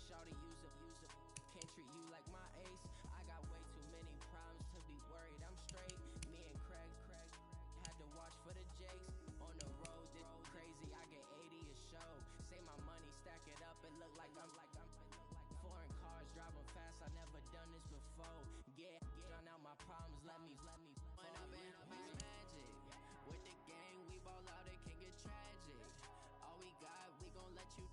shawty, use a can't treat you like my ace. I got way too many problems to be worried, I'm straight. Me and Craig had to watch for the jakes. On the road, this crazy, I get 80 a show. Say my money, stack it up, it look like I'm foreign cars, driving fast, I never done this before. Get drown out my problems, let me When up and up is magic. With the gang, we ball out, it can get tragic. All we got, we gon' let you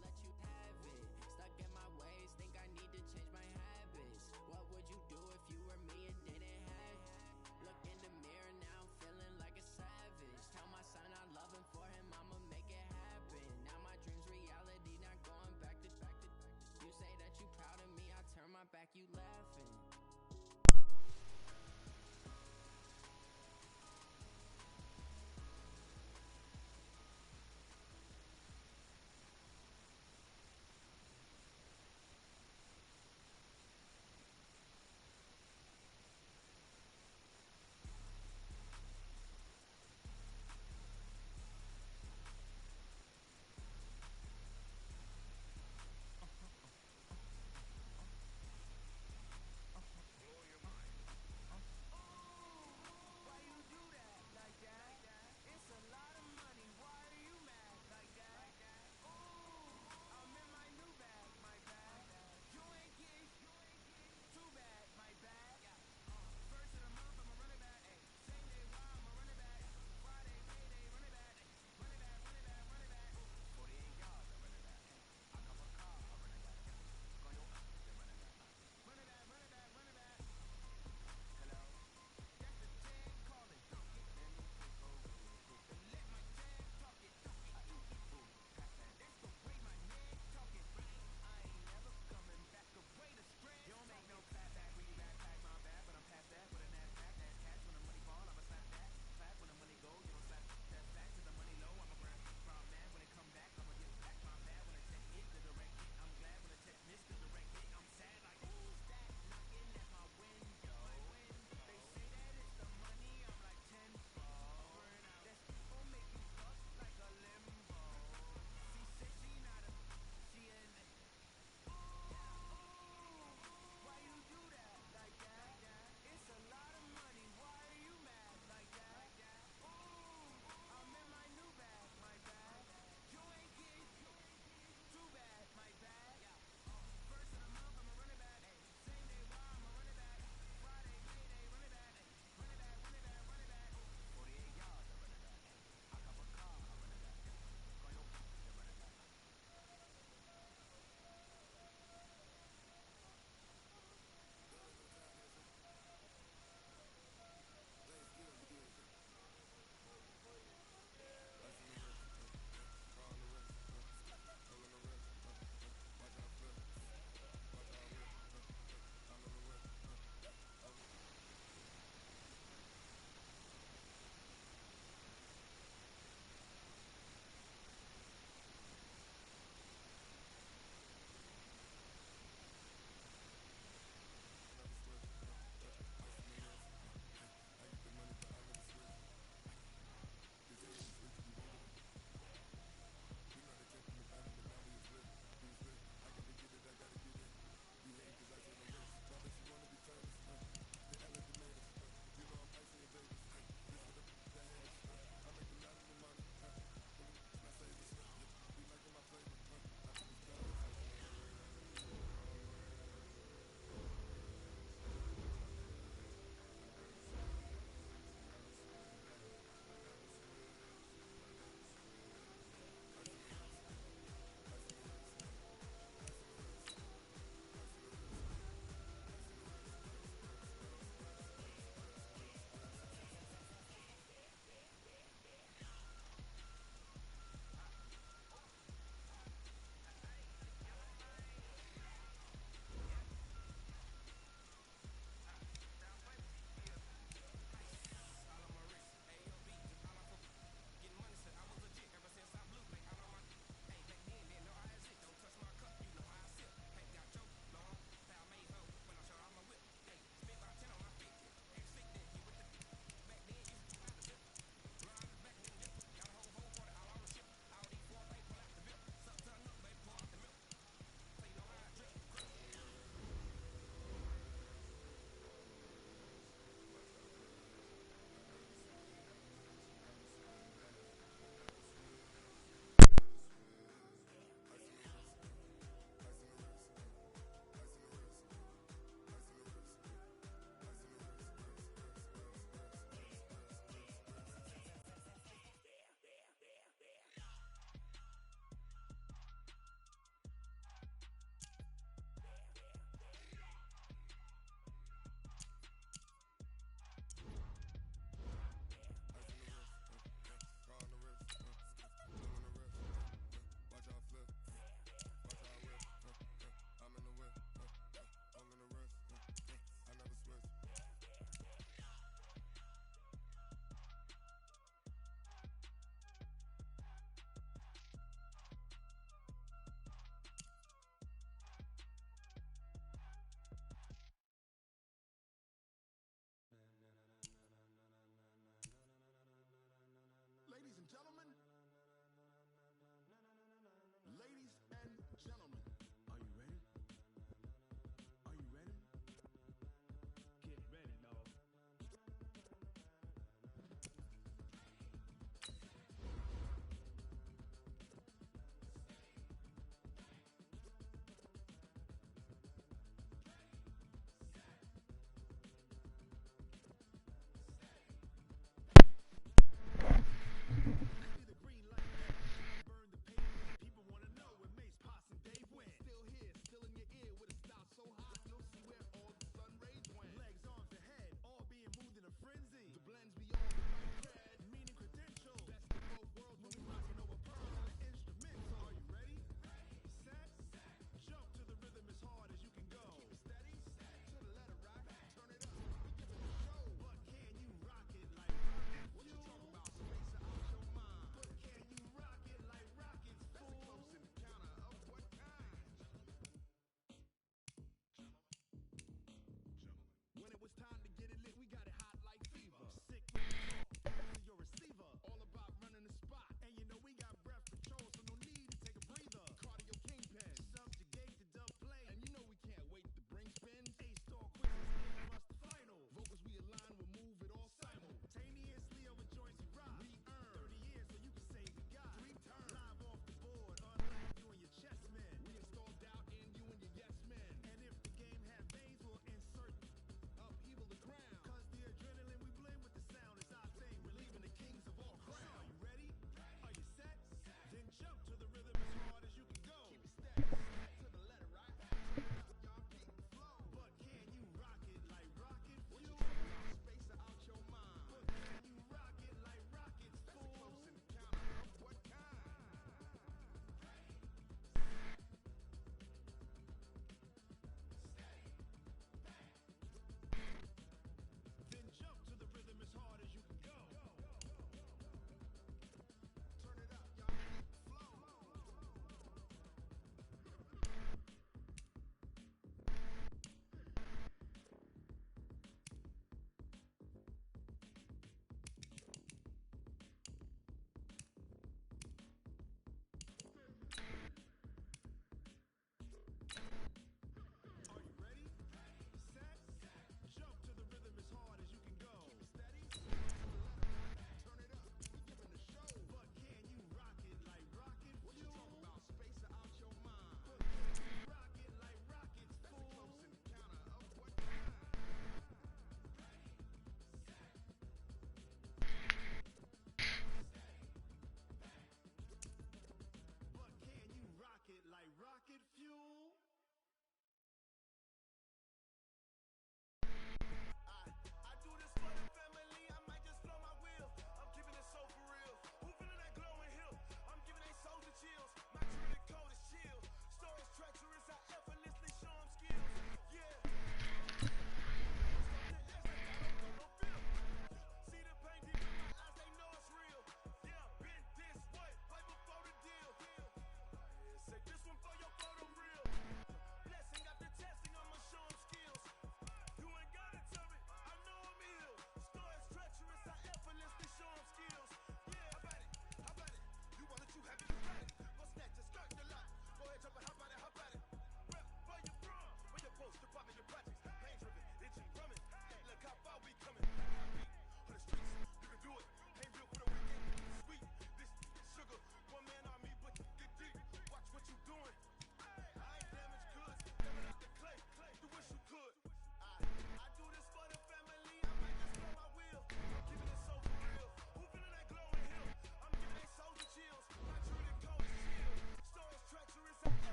have it. Stuck in my ways, think I need to change my habits. What would you do if you were me and didn't have it? Look in the mirror now, feeling like a savage. Tell my son I love him, for him I'ma make it happen. Now my dreams reality, not going back to. You say that you proud of me, I turn my back, you laughing.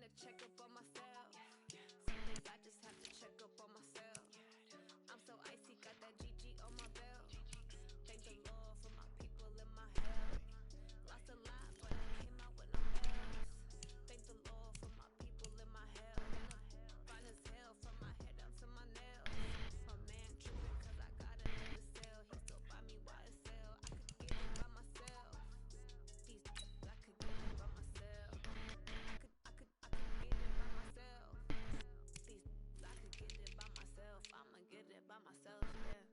to check up on myself. Some days I just have to check up on myself. I'm so icy, got that GG on my belt. Thank the Lord for my people in my health. Lost a lot, but I came out with no L's. Thank the Lord for my people in my health. Fine as hell from my head down to my nails. My man tripping cause I got another cell. He still buy me YSL. I could get it by myself. These I could get it by myself. I could get it by myself. These I could get it by myself. I'ma get it by myself, yeah.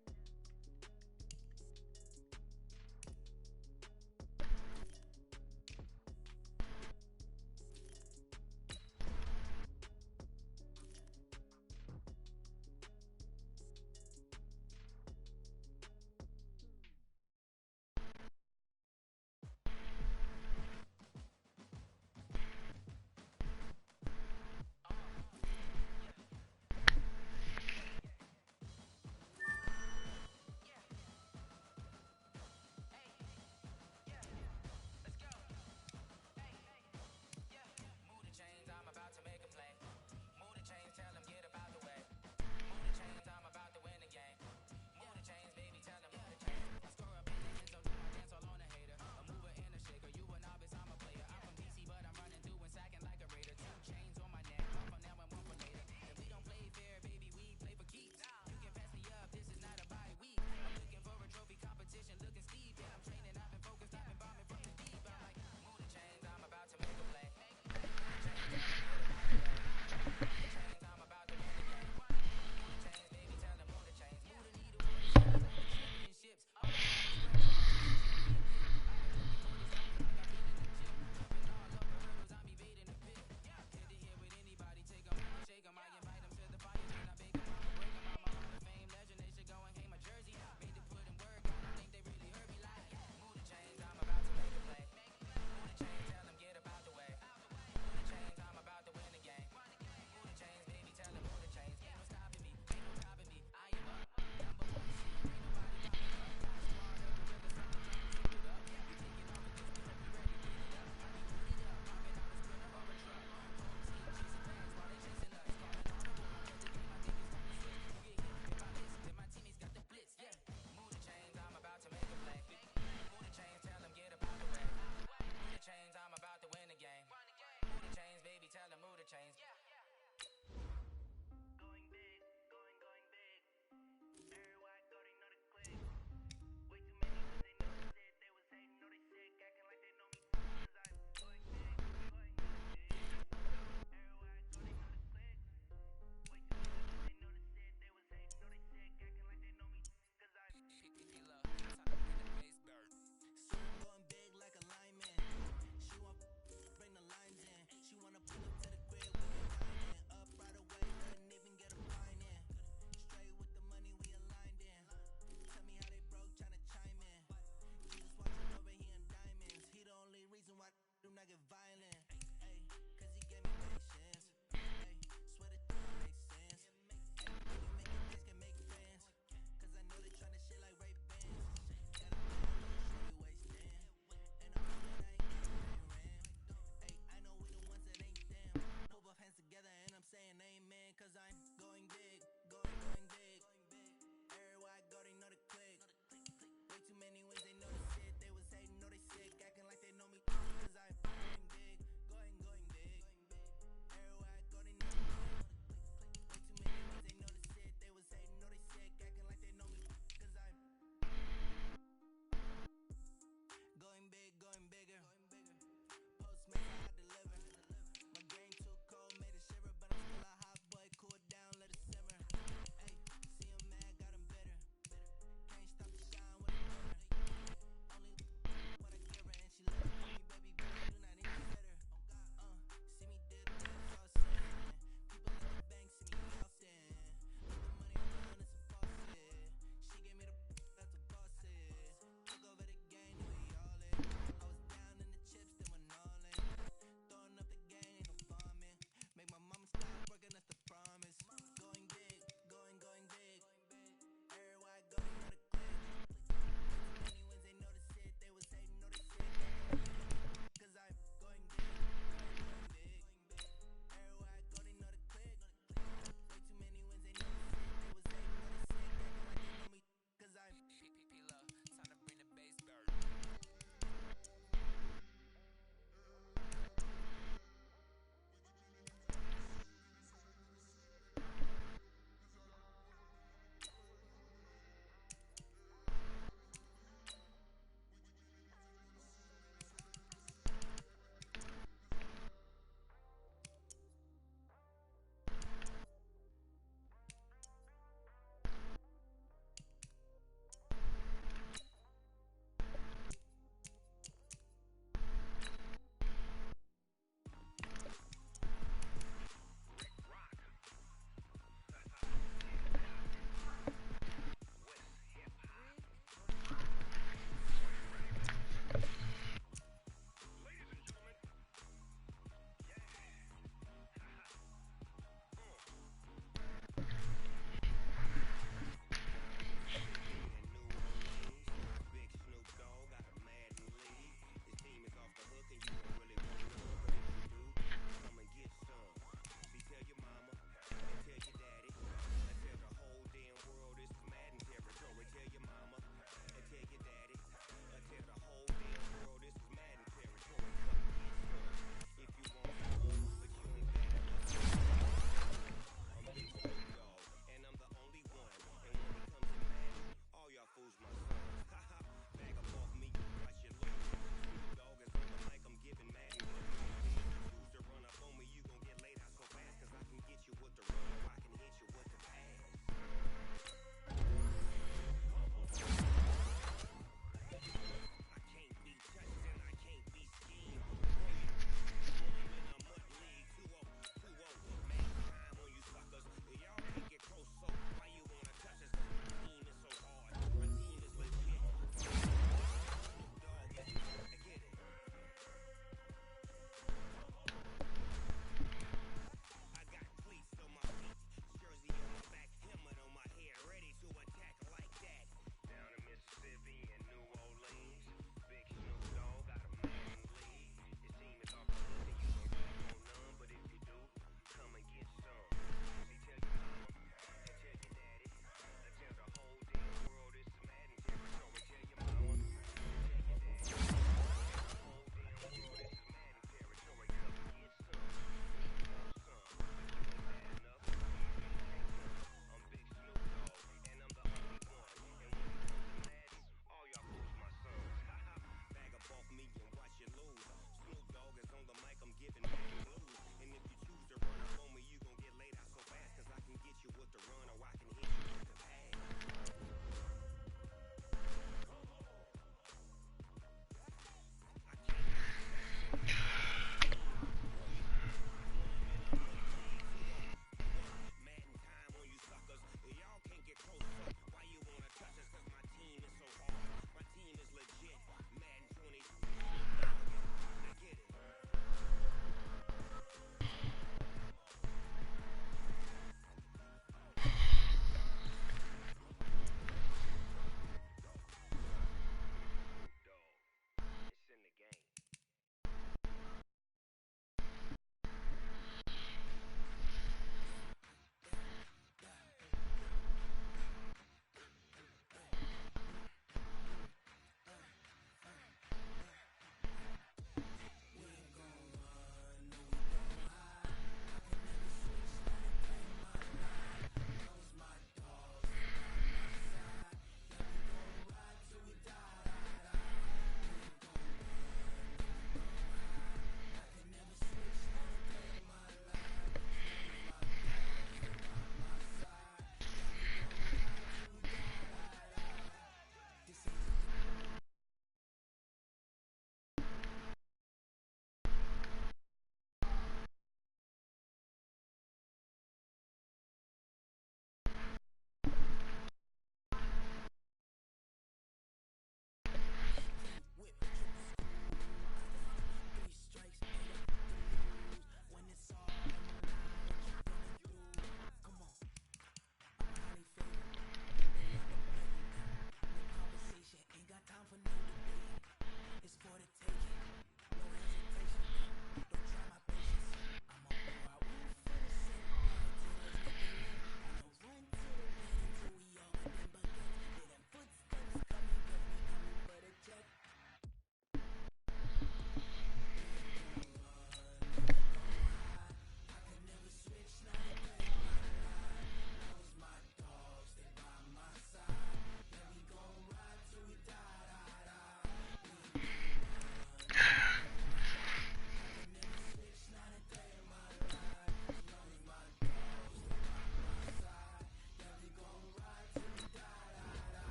Going big like a lineman. She want bring the lines in. She wanna pull up to the crib.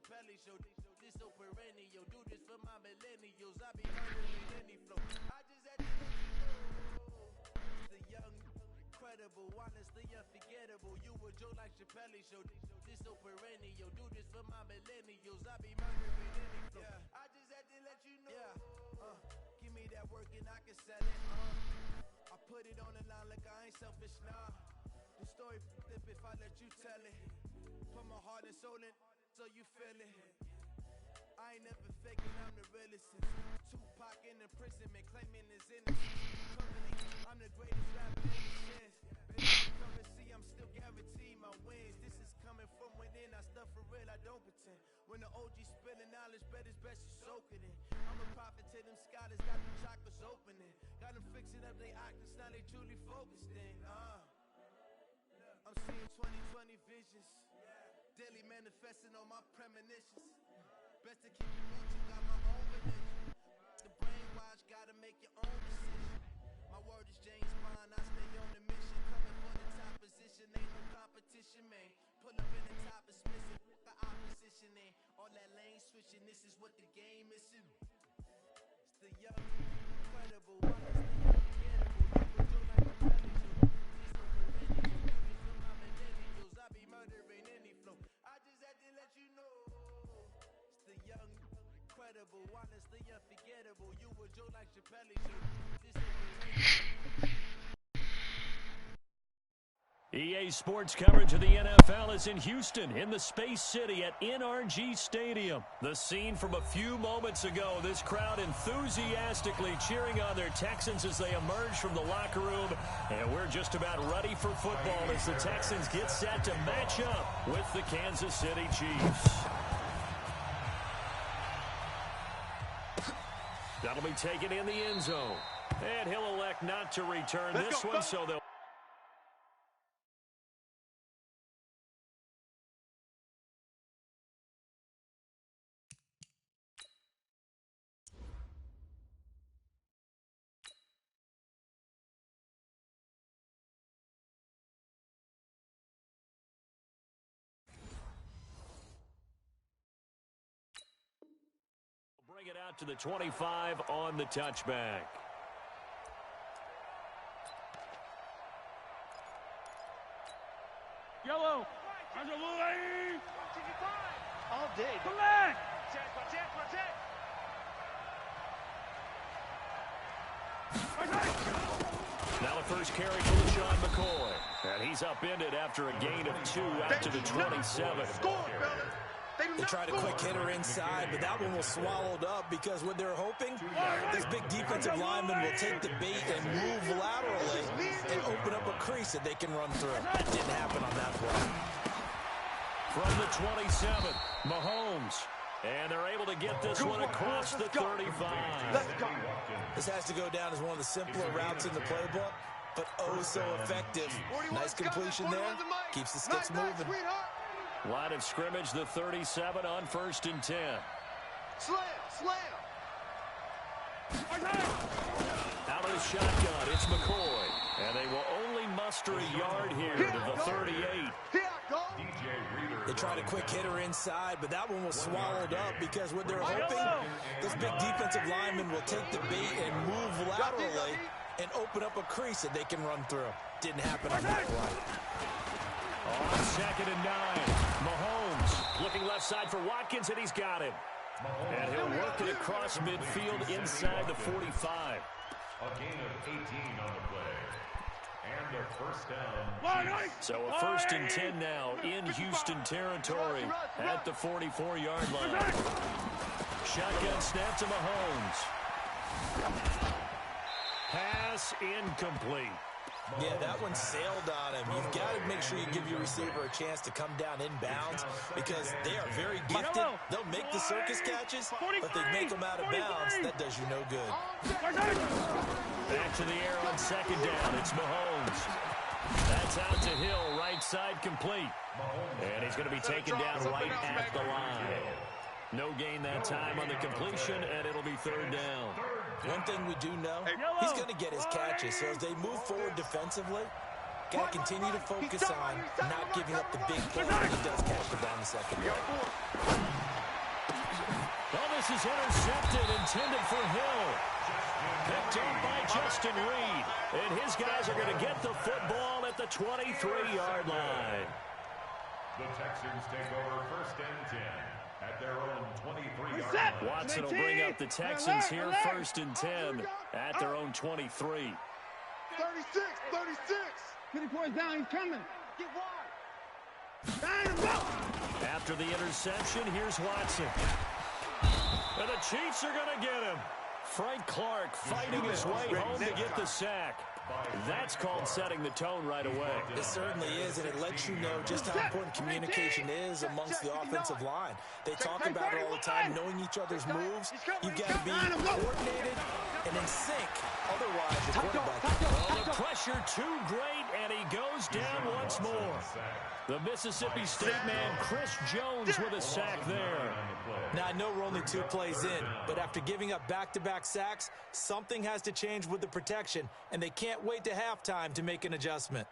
Chappelle show. This so perennial. Do this for my millennials. I be murdering any flow. I just had to let you know. The young, incredible, honestly unforgettable. You a Joe like Chappelle show. This so perennial. Do this for my millennials. I be murdering any flow. Yeah. I just had to let you know. Yeah. Give me that work and I can sell it. I put it on the line like I ain't selfish, nah. The story flip if I let you tell it. Put my heart and soul in so you feel it. I ain't never faking, I'm the realest. Tupac in imprisonment, claiming his innocence. Currently, I'm the greatest rapper in the sense. Baby, come and see, I'm still guaranteed my wins. This is coming from within, I stuff for real, I don't pretend. When the OG spilling knowledge, bet it's best you soak it in. I'm a prophet to them scholars, got them chakras opening. Got them fixing up they octaves, now they truly focused in. I'm seeing 2020 visions. Daily manifesting on my premonitions. Best to keep it rooted, got my own religion. The brainwash, gotta make your own decision. My word is James Bond, I stay on the mission. Coming for the top position, ain't no competition, man. Pull up in the top is missing, what the opposition ain't. All that lane switching, this is what the game is. It's the young, incredible, honestly unforgettable. You a Joe like a belly show. This so perennial, do this for my millennials. I be murdering any flow. I just had to let you know. It's the young, incredible, honestly unforgettable. You a Joe like Chappelle show. This so perennial. EA Sports coverage of the NFL is in Houston, in the Space City at NRG Stadium. The scene from a few moments ago, this crowd enthusiastically cheering on their Texans as they emerge from the locker room. And we're just about ready for football as the Texans get set to match up with the Kansas City Chiefs. That'll be taken in the end zone. And he'll elect not to return this one, so they'll... Bring it out to the 25 on the touchback. Yellow. All day. Collect. Now the first carry for LaShawn McCoy. And he's upended after a gain of 2 out to the 27. They tried a quick hitter inside, but that one was swallowed up because what they're hoping, this big defensive lineman will take the bait and move laterally and open up a crease that they can run through. Didn't happen on that play. From the 27, Mahomes. And they're able to get this one across the 35. This has to go down as one of the simpler routes in the playbook, but oh so effective. Nice completion there. Keeps the sticks moving. Line of scrimmage, the 37 on 1st and 10. Slam. Out of the shotgun, it's McCoy. And they will only muster a yard here to the 38. They tried a quick hitter inside, but that one was swallowed up because what they're hoping, this big defensive lineman will take the bait and move laterally and open up a crease that they can run through. Didn't happen on that play. On 2nd and 9, Mahomes looking left side for Watkins, and he's got him. And he'll work it across midfield inside the 45. A gain of 18 on the play. And a first down. So a 1st and 10 now in Houston territory at the 44-yard line. Shotgun snap to Mahomes. Pass incomplete. Yeah, that one sailed on him. You've got to make sure you give your receiver a chance to come down inbounds because they are very gifted. They'll make the circus catches, but they make them out of bounds. That does you no good. Back to the air on 2nd down. It's Mahomes. That's out to Hill, right side complete. And he's going to be taken down right at the line. No gain that time on the completion, and it'll be 3rd down. One thing we do know, he's going to get his catches. So as they move forward defensively, got to continue to focus on not giving up the big play when he does catch the down the second. this is intercepted, intended for Hill. Picked up by Justin Reed. And his guys are going to get the football at the 23-yard line. The Texans take over 1st and 10 at their own 23-yard line. Watson will bring up the Texans here, 1st and 10 at their own 23. 36, 36. 50 points down, he's coming. Get wide. After the interception, here's Watson. And the Chiefs are going to get him. Frank Clark fighting his way home to get the sack. That's called setting the tone right away. It certainly is, and it lets you know just how important communication is amongst the offensive line. They talk about it all the time, knowing each other's moves. You've got to be coordinated and in sync. Otherwise, the quarterback... Well, the pressure too great, and he goes down once more. The Mississippi State man, Chris Jones, with a sack there. Now, I know we're only 2 plays in, but after giving up back-to-back sacks, something has to change with the protection, and they can't wait to halftime to make an adjustment.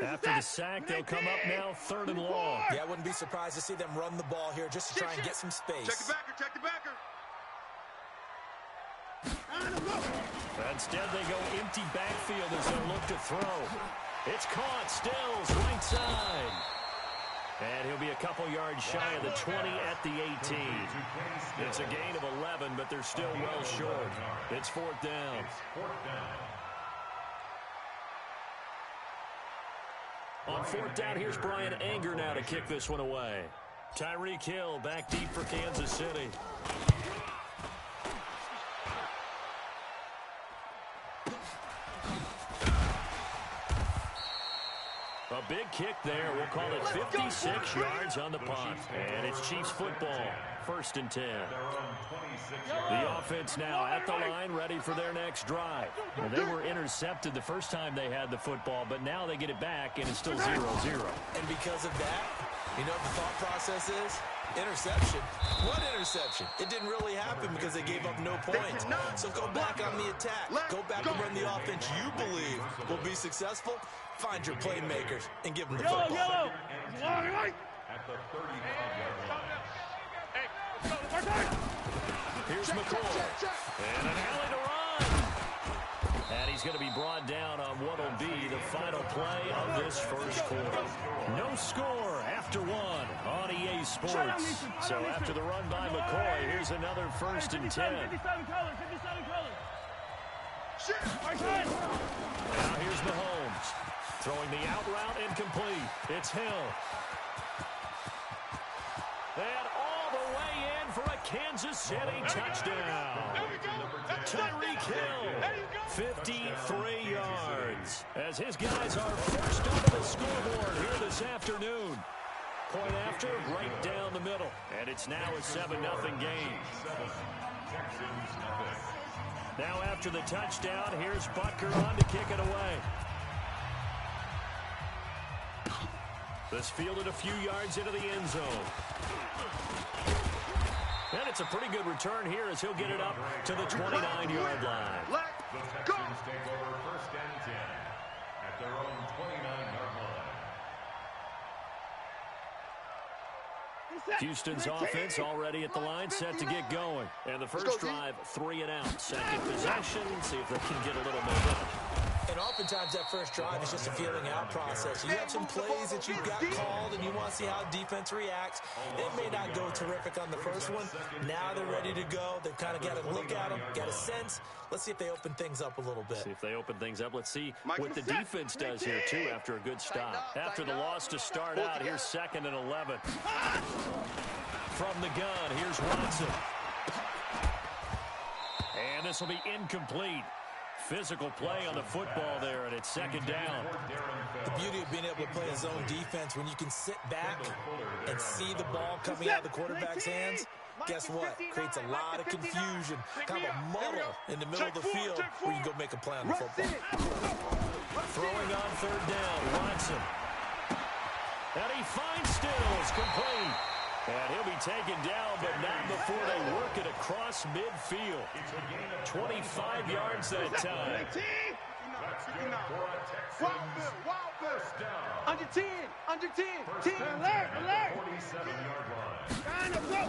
After the sack, they'll come up now 3rd and long. Yeah, I wouldn't be surprised to see them run the ball here just to try and get some space. Check the backer. Instead, they go empty backfield as they look to throw. It's caught. Stills, right side. And he'll be a couple yards shy of the 20 at the 18. It's a gain of 11, but they're still well short. It's 4th down. On 4th down, here's Brian Anger now to kick this one away. Tyreek Hill back deep for Kansas City. A big kick there. We'll call it 56 yards on the punt. And it's Chiefs football. 1st and 10. The offense now at the line, ready for their next drive. Well, they were intercepted the first time they had the football, but now they get it back, and it's still 0-0. And because of that, you know what the thought process is? Interception. What interception? It didn't really happen because they gave up no points. So go back on the attack. Go back and run the offense you believe will be successful. Find your playmakers and give them the football. At the 35-yard line. Here's McCoy. And an alley to run. And he's going to be brought down on what will be the final play of this first quarter. No score after 1 on EA Sports. So after the run by McCoy, here's another 1st and 10. Now here's Mahomes. Throwing the out route incomplete. It's Hill. And all the way in for a Kansas City touchdown. Tyreek Hill, 53 yards. As his guys are first up the scoreboard here this afternoon. Point after, right down the middle. And it's now a 7-0 game. Now after the touchdown, here's Butker on to kick it away. This fielded a few yards into the end zone. And it's a pretty good return here as he'll get it up to the 29-yard line. The Texans take over 1st and 10 at their own 29-yard line. Houston's offense already at the line, set to get going. And the first drive, 3 and out. Second possession, see if they can get a little momentum. And oftentimes that first drive is just a feeling out process. You have some plays that you've got called and you want to see how defense reacts. It may not go terrific on the first one. Now they're ready to go. They've kind of got to look at them, get a sense. Let's see if they open things up a little bit. See if they open things up. Let's see what the defense does here, too, after a good stop. After the loss to start out, here's 2nd and 11. From the gun, here's Watson. And this will be incomplete. Physical play on the football there, and it's 2nd down. The beauty of being able to play a zone defense, when you can sit back and see the ball coming out of the quarterback's hands, guess what? Creates a lot of confusion, kind of a muddle in the middle of the field where you can go make a play on the football. Throwing on 3rd down, Watson. And he finds Stills, complete. And he'll be taken down, but not before they work it across midfield. 25 yards that time. now. For a Texans first down. Under 10. Under 10. First 10. and Alert. 10 Alert. at the 47-yard line. Line up, go.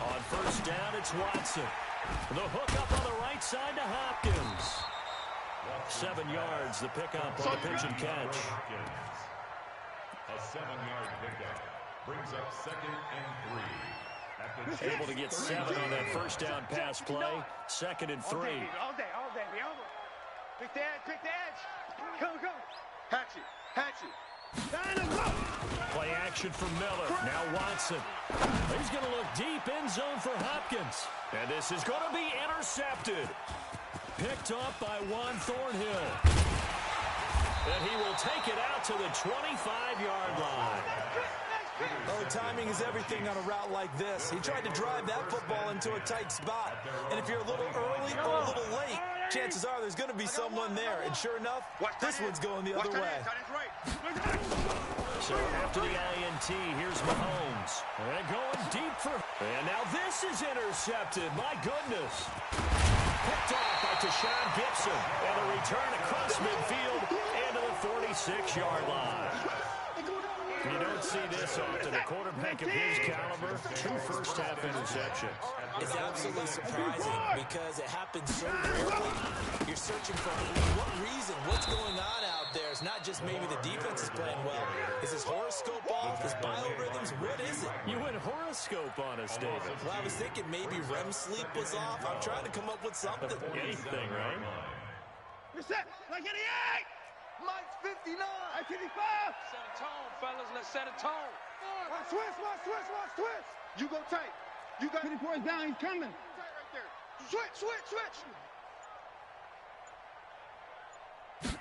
On first down, it's Watson. The hook up on the right side to Hopkins. 7 yards, the pickup on the pitch and catch. A 7-yard pickup brings up 2nd and 3. Able to get 7 on that first down pass play. 2nd and 3. All day, be over. Pick the edge. Go. Hatch it. Line up, go. Play action for Miller. Now Watson. He's going to look deep end zone for Hopkins. And this is going to be intercepted. Picked off by Juan Thornhill. And he will take it out to the 25-yard line. Oh, timing is everything on a route like this. He tried to drive that football into a tight spot. And if you're a little early or a little late, chances are there's going to be someone there. And sure enough, this one's going the other way. So after the INT, here's Mahomes. And going deep for... And now this is intercepted. My goodness. Picked off by Tashawn Gibson. And a return across midfield into the 46-yard line. You don't see this often. A quarterback of his caliber, 2 first-half interceptions. It's absolutely surprising because it happens so rarely. You're searching for what reason, what's going on out there. It's not just maybe the defense is playing well. Is his horoscope off? His biorhythms? What is it? You went horoscope on us, David. Well, I was thinking maybe REM sleep was off. I'm trying to come up with something. Anything, right? Reset. Like 88. Mike's 59. I 55. Set a tone, fellas. Let's set a tone. Watch twist. You go tight. You got 50 points down. He's coming. Tight right there. Switch.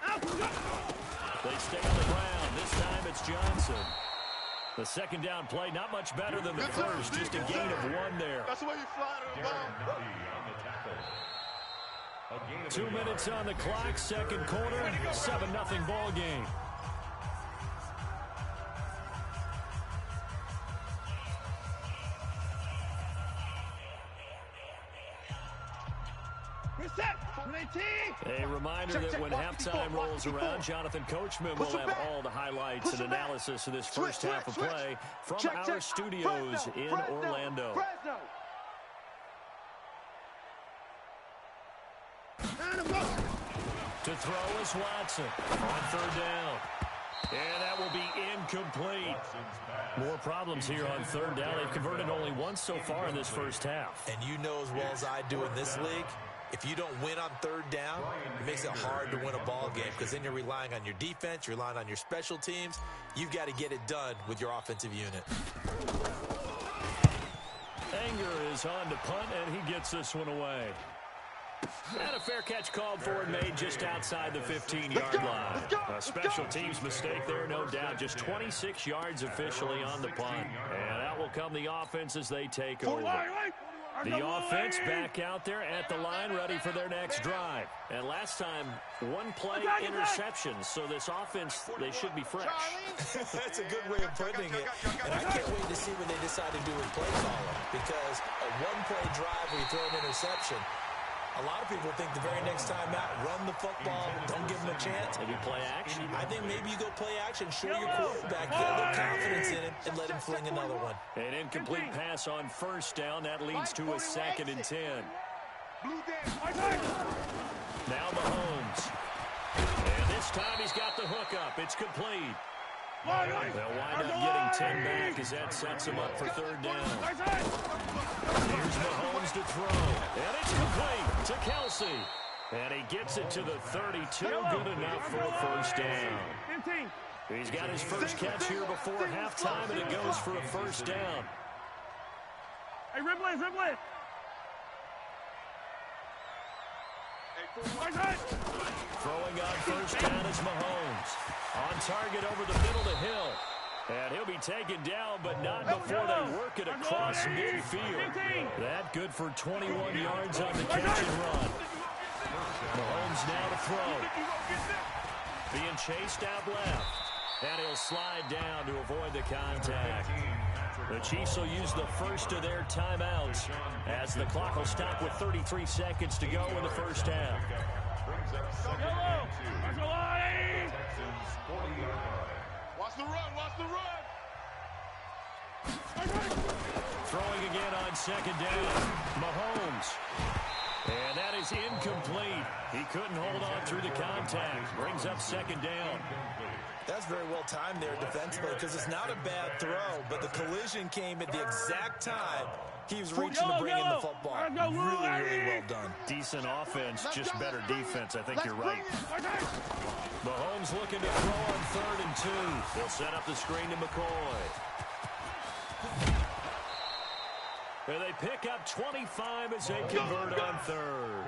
Out. They stay on the ground. This time it's Johnson. The second down play, not much better than the first. Just a gain of 1 there. That's the way you fly to the ball. On the tackle. 2 minutes on the clock, second quarter, 7-0 ball game. A reminder that when halftime rolls around, Jonathan Coachman will have all the highlights and analysis of this first half of play from our studios in Orlando. To throw is Watson on third down. And that will be incomplete. More problems here on third down. They've converted only once so far in this first half. And you know as well as I do in this league, if you don't win on third down, it makes it hard to win a ball game because then you're relying on your defense, you're relying on your special teams. You've got to get it done with your offensive unit. Anger is on to punt, and he gets this one away. And a fair catch called for and made just outside the 15-yard line. A special teams mistake there, no doubt. Just 26 yards officially on the punt. And out will come the offense as they take over. The offense back out there at the line, ready for their next drive. And last time, 1-play interceptions. So this offense, they should be fresh. That's a good way of putting it. And I can't wait to see what they decide to do with play calling. Because a 1-play drive where you throw an interception, a lot of people think the very next time out, run the football, don't give them a chance. Maybe play action. I think maybe you go play action, show your quarterback, get a little confidence in it, and let him fling another one. An incomplete pass on first down. That leads to a 2nd and 10. Now Mahomes. And this time he's got the hook up. It's complete. They'll wind up getting 10 back as that sets him up for third down. Here's Mahomes to throw. And it's complete to Kelsey. And he gets it to the 32. Good enough for a first down. He's got his first catch here before halftime, and it goes for a first down. Hey, Ripley. Throwing on first down is Mahomes. On target over the middle to Hill. And he'll be taken down, but not before they work it across midfield. That good for 21 yards on the catch and run. Mahomes now to throw. Being chased out left. And he'll slide down to avoid the contact. The Chiefs will use the first of their timeouts as the clock will stop with 33 seconds to go in the first half. Brings up 2nd and 2. lost the run. Throwing again on second down. Mahomes. And that is incomplete. He couldn't hold on through the contact. Brings up second down. That's very well timed there defensively because it's not a bad throw, but the collision came at the exact time he was reaching to bring in the football. Really, really well done. Decent offense, just better defense. I think you're right. Mahomes looking to throw on 3rd and 2. They'll set up the screen to McCoy. And they pick up 25 as they convert on 3rd.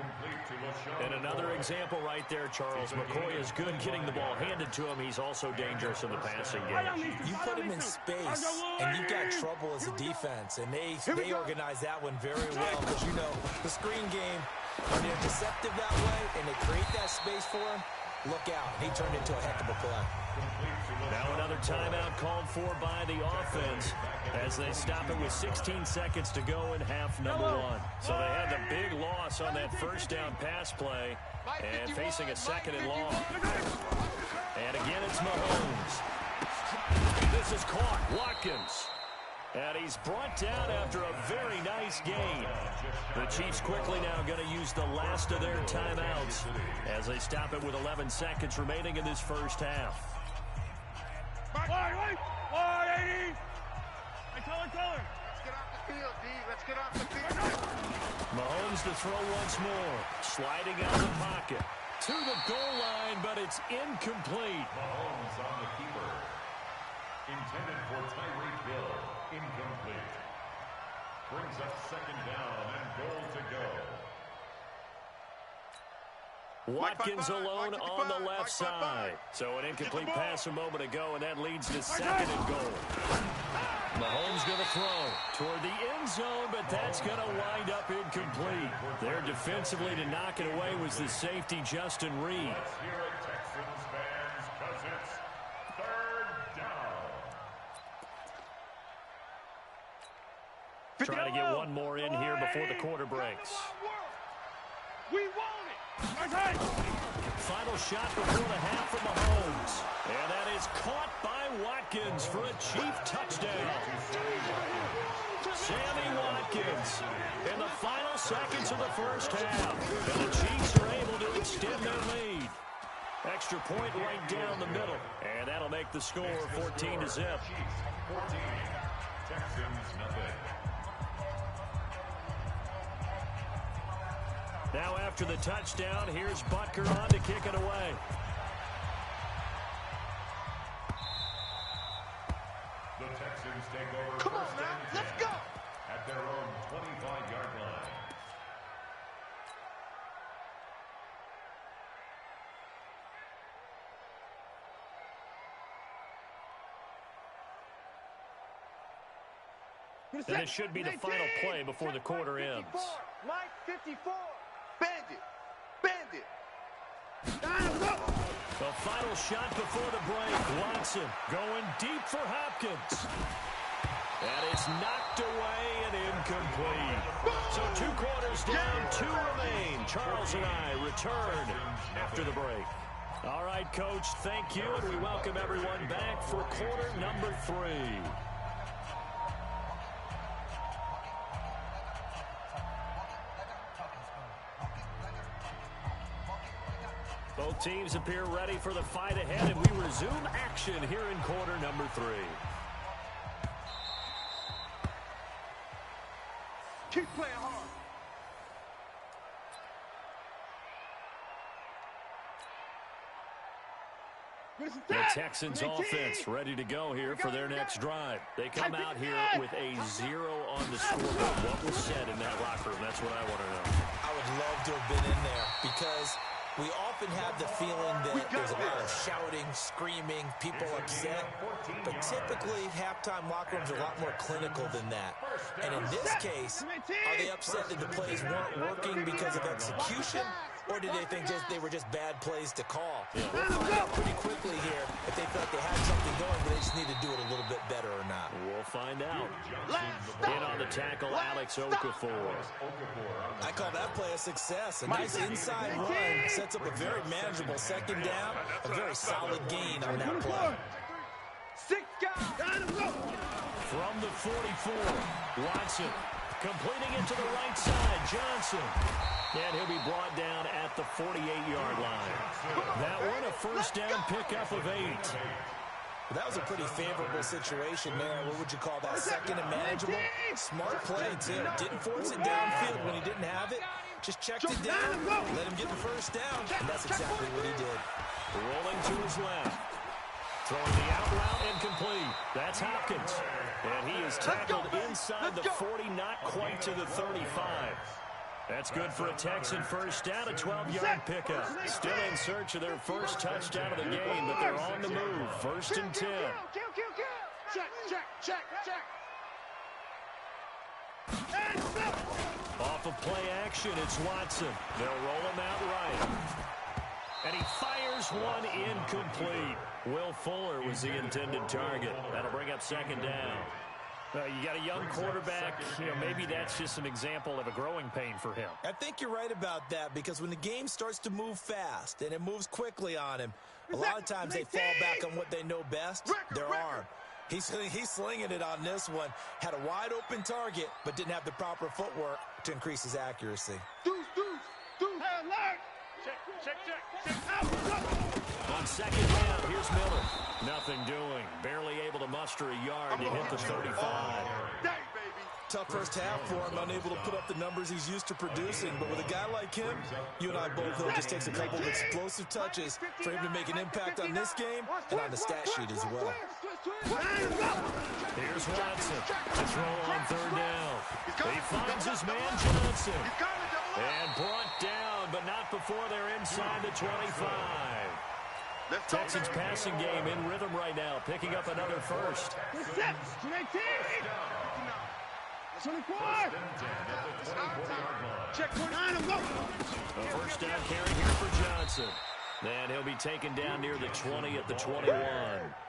And another example right there, Charles. McCoy is good getting the ball handed to him. He's also dangerous in the passing game. You put him in space, and you've got trouble as a defense. And they organize that one very well because, you know, the screen game, when they're deceptive that way and they create that space for him, look out. He turned into a heck of a play. Now another timeout called for by the offense as they stop it with 16 seconds to go in half number 1. So they had the big loss on that first down pass play and facing a 2nd and long. And again, it's Mahomes. This is caught. Watkins. And he's brought down after a very nice gain. The Chiefs quickly now going to use the last of their timeouts as they stop it with 11 seconds remaining in this first half. Wide, 80. Let's get off the field, D. Let's get off the field. Mahomes to throw once more. Sliding out of the pocket. To the goal line, but it's incomplete. Mahomes on the keeper. Intended for Tyreek Hill. Incomplete. Brings up 2nd down and goal to go. Watkins alone on the left side. So an incomplete pass a moment ago, and that leads to 2nd and goal. Mahomes going to throw toward the end zone, but that's going to wind up incomplete. There defensively to knock it away was the safety, Justin Reed. Let's hear it, Texans fans, because it's 3rd down. Trying to get one more in here before the quarter breaks. We want it. Final shot before the half from Mahomes. And that is caught by Watkins for a Chief touchdown. Sammy Watkins in the final seconds of the first half. And the Chiefs are able to extend their lead. Extra point right down the middle. And that'll make the score 14-0. Chiefs 14. Texans nothing. Now after the touchdown, here's Butker on to kick it away. The Texans take over. Come on now, let's go. At their own 25-yard line. And it should be the final play before the quarter ends. Mike 54. Bandit. The final shot before the break. Watson going deep for Hopkins. And it's knocked away and incomplete. So 2 quarters down, 2 remain. Charles and I return after the break. All right, Coach, thank you, and we welcome everyone back for quarter number 3. Both teams appear ready for the fight ahead, and we resume action here in quarter number 3. Keep playing hard. The Texans offense ready to go here for their next drive. They come out here with a 0 on the scoreboard. What was said in that locker room? That's what I want to know. I would love to have been in there because we often have the feeling that there's a lot of shouting, screaming, people upset. But typically, halftime locker rooms are a lot more clinical than that. And in this case, are they upset that the plays weren't working because of execution? Or did they think they were just bad plays to call? We'll find out pretty quickly here if they felt they had something going, but they just need to do it a little bit better or not. We'll find out. In on the tackle, Alex Okafor. I call that play a success. A nice inside run sets up a very manageable 2nd down. A very solid gain on that play. 6 guys. From the 44, Watson completing it to the right side. Johnson. And he'll be brought down at the 48-yard line. That one a first down pickup of 8. That was a pretty favorable situation there. What would you call that? Second and manageable? Smart play, too. Didn't force it downfield when he didn't have it. Just checked it down, let him get the first down, and that's exactly what he did. Rolling to his left. Throwing the out route incomplete. That's Hopkins. And he is tackled inside the 40, not quite to the 35. That's good for a Texan first down, a 12-yard pickup. Still in search of their first touchdown of the game, but they're on the move. First and 10. Off of play action, it's Watson. They'll roll him out right. And he fires one incomplete. Will Fuller was the intended target. That'll bring up second down. You got a young quarterback. Maybe that's just an example of a growing pain for him. I think you're right about that, because when the game starts to move fast and it moves quickly on him, a lot of times they fall back on what they know best, their arm. He's slinging it on this one. Had a wide open target, but didn't have the proper footwork to increase his accuracy. On second down, here's Miller. Nothing doing. Barely able to muster a yard to hit the 35. Tough first half for him, unable to put up the numbers he's used to producing. But with a guy like him, you and I both know it just takes a couple of explosive touches for him to make an impact on this game and on the stat sheet as well. Here's Watson to throw on third down. He finds his man Johnson. And brought down, but not before they're inside the 25. Texans passing game in rhythm right now, picking up another first. 24. Check 29 and go. A first down carry here for Johnson. And he'll be taken down near the 20 at the 21.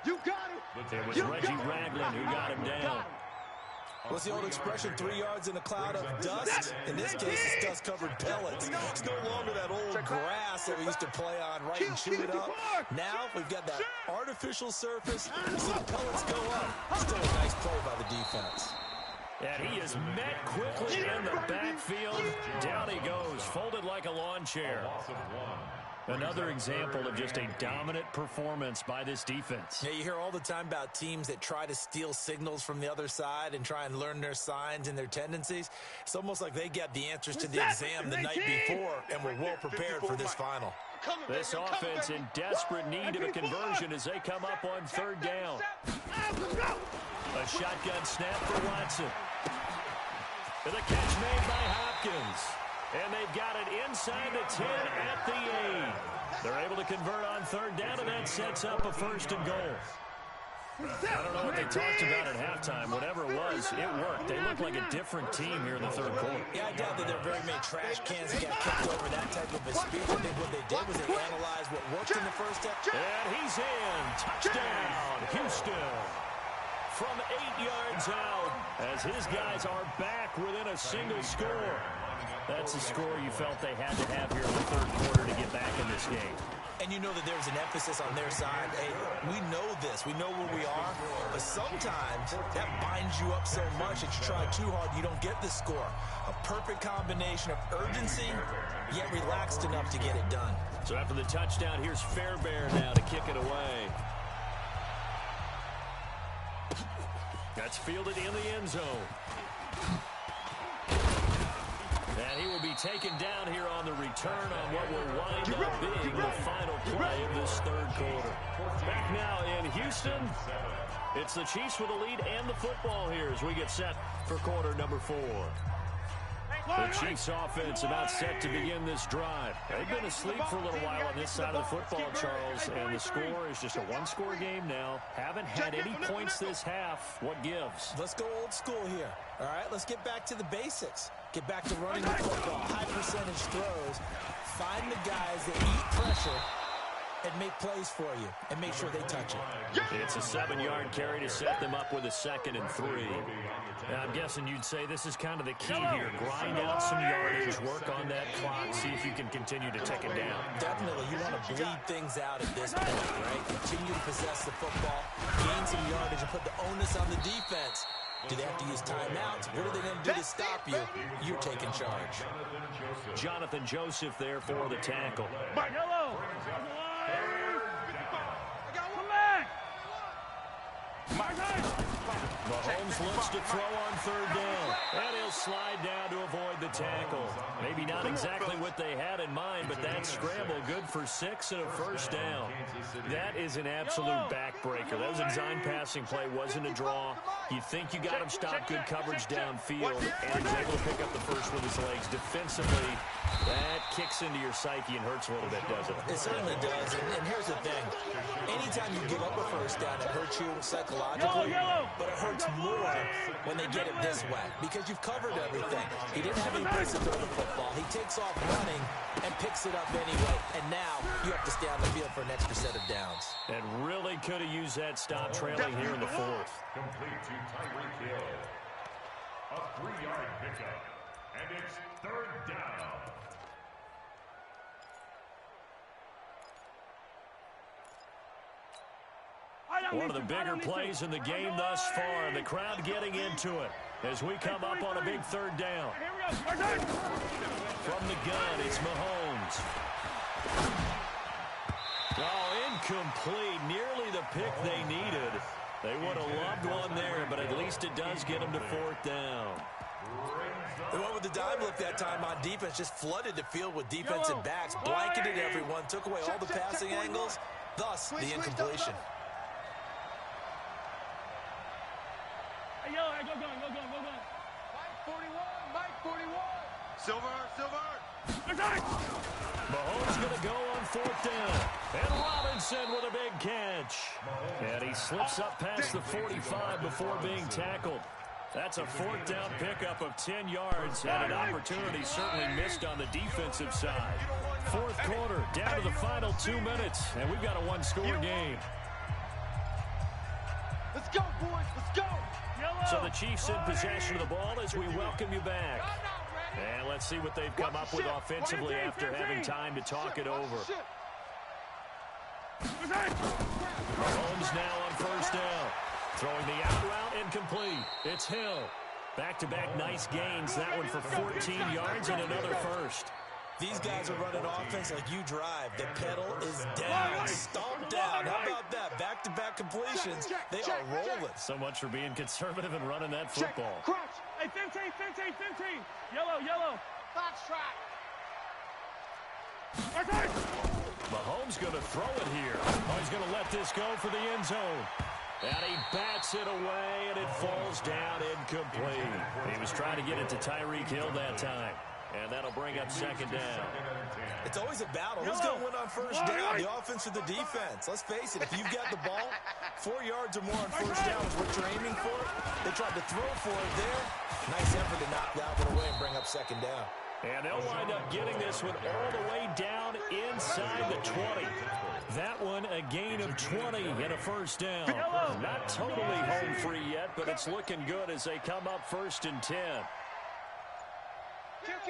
You got it. It was Reggie Ragland who got him down. What's the old expression, 3 yards in a cloud of dust? In this case, it's dust-covered pellets. It's no longer that old grass that we used to play on, right, and chew it up. Now we've got that artificial surface. You see the pellets go up. Still a nice play by the defense. And he is met quickly in the backfield. Down he goes, folded like a lawn chair. Another example of just a dominant performance by this defense. Yeah, you hear all the time about teams that try to steal signals from the other side and try and learn their signs and their tendencies. It's almost like they got the answers to the exam the night before and were well prepared for this final. This offense in desperate need of a conversion as they come up on third down. A shotgun snap for Watson. And the catch made by Hopkins. And they've got it inside the 10 at the 8. They're able to convert on third down, and that sets up a first and goal. I don't know what they talked about at halftime. Whatever it was, it worked. They look like a different team here in the third quarter. Yeah, I doubt that there are very many trash cans that got kicked over that type of a speech. I think what they did was they analyzed what worked in the first half. And he's in. Touchdown, Houston. From 8 yards out, as his guys are back within a single score. That's a score you felt they had to have here in the third quarter to get back in this game. And you know that there's an emphasis on their side. Hey, we know this. We know where we are. But sometimes that binds you up so much that you try too hard, you don't get the score. A perfect combination of urgency, yet relaxed enough to get it done. So after the touchdown, here's Fairbairn now to kick it away. That's fielded in the end zone. And he will be taken down here on the return on what will wind up being the final play of this third quarter. Back now in Houston, it's the Chiefs with the lead and the football here as we get set for quarter number 4. The Chiefs offense about set to begin this drive. They've been asleep for a little while on this side of the football, Charles, and the score is just a one-score game now. Haven't had any points this half. What gives? Let's go old school here. All right, let's get back to the basics. Get back to running the football, high percentage throws. Find the guys that eat pressure and make plays for you and make sure they touch it. It's a 7-yard carry to set them up with a 2nd and 3. Now, I'm guessing you'd say this is kind of the key here. Grind out some yardage, work on that clock, see if you can continue to take it down. Definitely. You want to bleed things out at this point, right? Continue to possess the football, gain some yardage, and put the onus on the defense. Do they have to use timeouts? What are they going to do to stop you? You're taking charge. Jonathan Joseph there for the tackle. Mahomes looks to throw on 3rd down, and he'll slide down to avoid the tackle. Maybe not exactly what they had in mind, but that scramble good for 6 and a 1st down. That is an absolute backbreaker. That was a design passing play, wasn't a draw. You think you got him stopped, good coverage downfield, and he's able to pick up the first with his legs. Defensively, that kicks into your psyche and hurts a little bit, doesn't it? It certainly does, and here's the thing. Anytime you give up a 1st down, it hurts you psychologically, but it hurts more when they get it this way because you've covered everything. He didn't have any place to throw the football. He takes off running and picks it up anyway, and now you have to stay on the field for an extra set of downs. And really could have used that stop trailing here in the 4th. Complete to Tyreek Hill. A 3-yard pickup, and it's 3rd down. One of the bigger plays in the game thus far, and the crowd getting into it as we come up on a big 3rd down. From the gun, it's Mahomes. Oh, incomplete. Nearly the pick they needed. They would have loved one there, but at least it does get them to 4th down. They went with the dime look that time on defense, just flooded the field with defensive backs, blanketed everyone, took away all the passing angles, thus the incompletion. Go. Mike 41. Silver. Mahomes going to go on 4th down. And Robinson with a big catch. And he slips up past the 45 before being tackled. That's a 4th down pickup of 10 yards and an opportunity certainly missed on the defensive side. 4th quarter, down to the final 2 minutes, and we've got a 1-score game. Let's go, boys. Let's go. So the Chiefs in possession of the ball as we welcome you back. And let's see what they've come up with offensively after having time to talk it over. Mahomes now on 1st down. Throwing the out route incomplete. It's Hill. Back-to-back nice gains. That one for 14 yards and another 1st. These guys are running offense like you drive. The pedal is down, stomped down. How about that? Back-to-back completions. They are rolling. So much for being conservative and running that football. Hey, 15. Yellow. Fox track. Mahomes going to throw it here. Oh, he's going to let this go for the end zone. And he bats it away, and it falls down incomplete. He was trying to get it to Tyreek Hill that time. And that'll bring up 2nd down. It's always a battle. Who's going to win on 1st down, the offense or the defense? Let's face it, if you've got the ball, 4 yards or more on 1st down is what you're aiming for. They tried to throw for it there. Nice effort to knock that one away and bring up 2nd down. And they'll wind up getting this one all the way down inside the 20. That one a gain of 20 and a 1st down. Not totally home free yet, but it's looking good as they come up 1st and 10.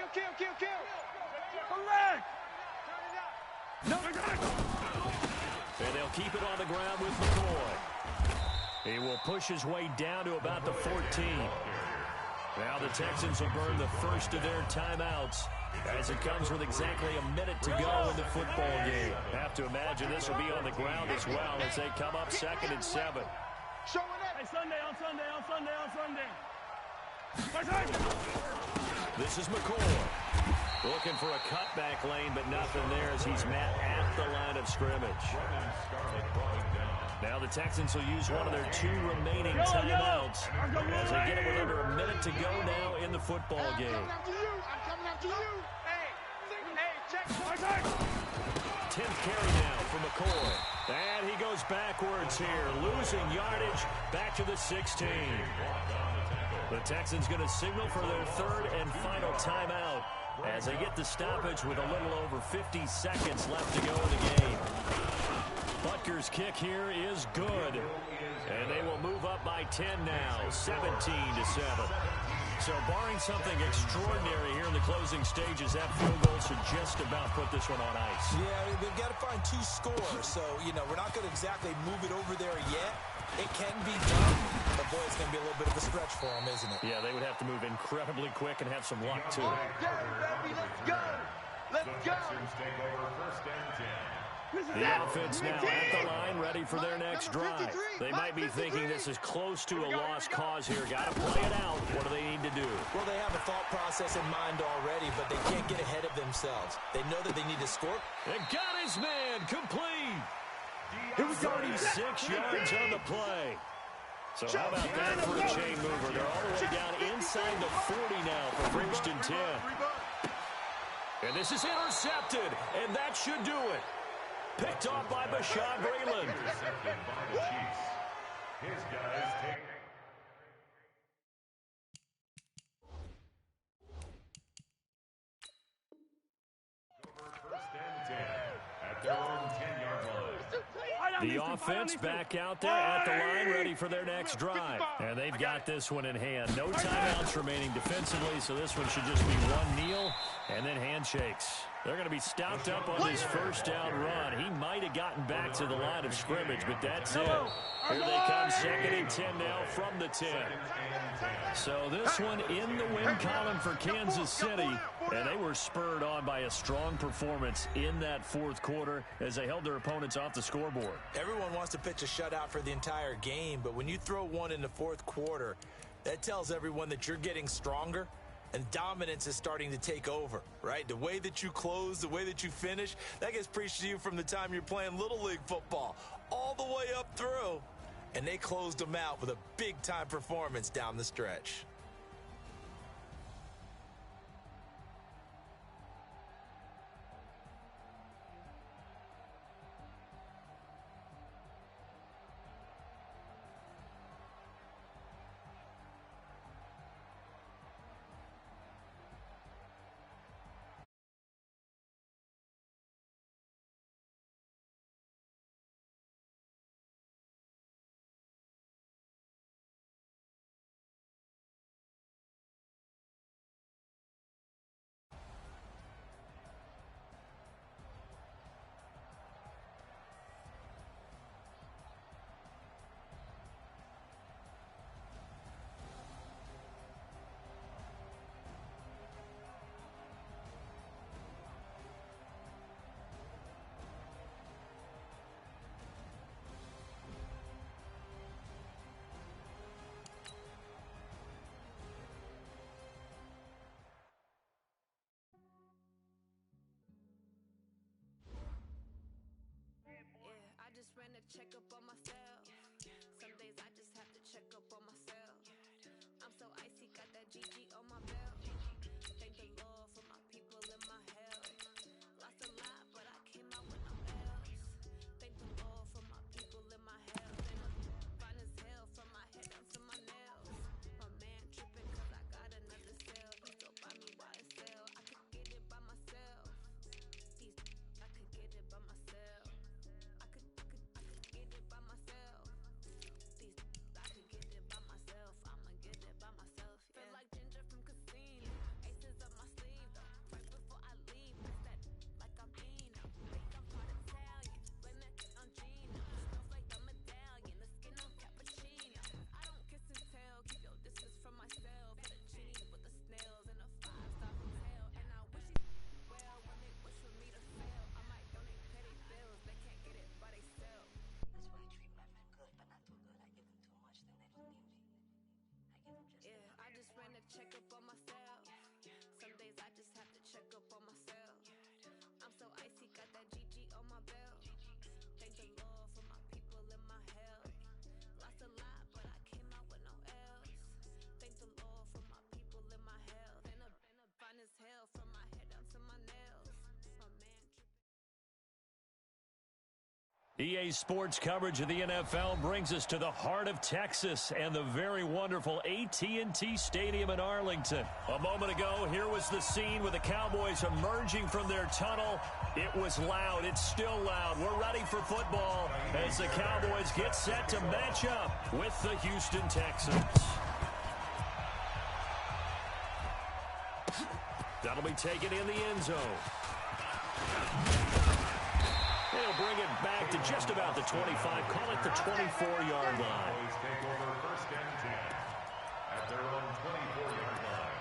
Kill. Correct. And they'll keep it on the ground with McCoy. He will push his way down to about the 14. Now the Texans will burn the first of their timeouts as it comes with exactly a minute to go in the football game. Have to imagine this will be on the ground as well as they come up 2nd and 7. Hey, Sunday. This is McCoy. Looking for a cutback lane, but nothing there as he's met at the line of scrimmage. Now the Texans will use one of their 2 remaining timeouts as they get it with under a minute to go now in the football game. I'm coming after you. Hey, check. 10th carry now for McCoy. And he goes backwards here, losing yardage back to the 16. The Texans going to signal for their 3rd and final timeout as they get the stoppage with a little over 50 seconds left to go in the game. Panthers' kick here is good. And they will move up by 10 now, 17-7. So barring something extraordinary here in the closing stages, that field goal should just about put this one on ice. Yeah, they've got to find 2 scores. So, we're not going to exactly move it over there yet. It can be done, but boy, it's going to be a little bit of a stretch for them, isn't it? Yeah, they would have to move incredibly quick and have some luck, too. Okay, baby, let's go. Let's go. Take over first and 10. The offense now at the line, ready for their next drive. They might be thinking this is close to a lost cause here. Got to play it out. What do they need to do? Well, they have a thought process in mind already, but they can't get ahead of themselves. They know that they need to score. And got his man complete. 36 yards on the play. So how about that for a chain mover? They're all the way down inside the 40 now for first and 10. And this is intercepted, and that should do it. Picked off by Bashaud Breeland. Intercepted by the Chiefs. His guys take over first and 10 at their own 10-yard line. The offense back out there at the line, ready for their next drive. And they've got this one in hand. No timeouts remaining defensively, so this one should just be one kneel and then handshakes. They're going to be stopped up on this first down run. He might have gotten back to the line of scrimmage, but that's it. Here they come, 2nd and 10 now from the 10. So this one in the win column for Kansas City, and they were spurred on by a strong performance in that fourth quarter as they held their opponents off the scoreboard. Everyone wants to pitch a shutout for the entire game, but when you throw one in the fourth quarter, that tells everyone that you're getting stronger. And dominance is starting to take over, right? The way that you close, the way that you finish, that gets preached to you from the time you're playing Little League football all the way up through. And they closed them out with a big-time performance down the stretch. Check up on myself. Some days I just have to check up on myself. I'm so icy, got that GG on my belt. Thank the Lord for my people in my health. Lost a lot, but I came out with no L's. Thank the Lord for my people in my health. Fine as hell from my head down to my nails. My man tripping cause I got another cell. He still buy me YSL. I could get it by myself. I could get it by myself. I could get it by myself. I could get it by myself. I'ma get it by myself. EA Sports coverage of the NFL brings us to the heart of Texas and the very wonderful AT&T Stadium in Arlington. A moment ago, here was the scene with the Cowboys emerging from their tunnel. It was loud. It's still loud. We're ready for football as the Cowboys get set to match up with the Houston Texans. That'll be taken in the end zone. They'll bring it back to just about the 25. Call it the 24-yard line. Take over first and 10 at their own 24-yard line.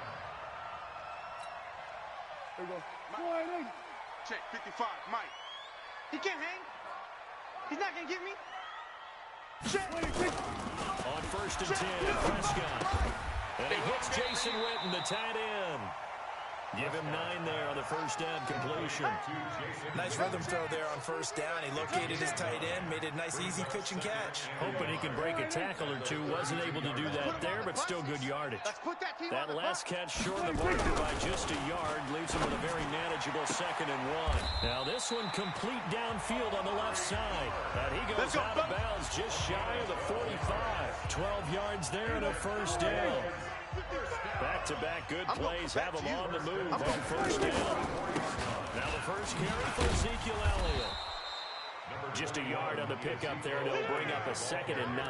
There we go. Check, 55, Mike. He can't hang. He's not going to get me. Check. On first and 10, Prescott. And he hits Jason Witten, the tight end. Give him 9 there on the first down completion. Nice rhythm throw there on first down. He located his tight end, made it a nice, easy pitch and catch. Hoping he can break a tackle or two. Wasn't able to do that there, but still good yardage. That last catch short of the marker by just a yard leaves him with a very manageable 2nd and 1. Now this one complete downfield on the left side. And he goes out of bounds just shy of the 45. 12 yards there and a first down. Back-to-back good plays have him on the move on first down. Now the first carry for Ezekiel Elliott. Just a yard on the pickup there, and it'll bring up a 2nd and 9.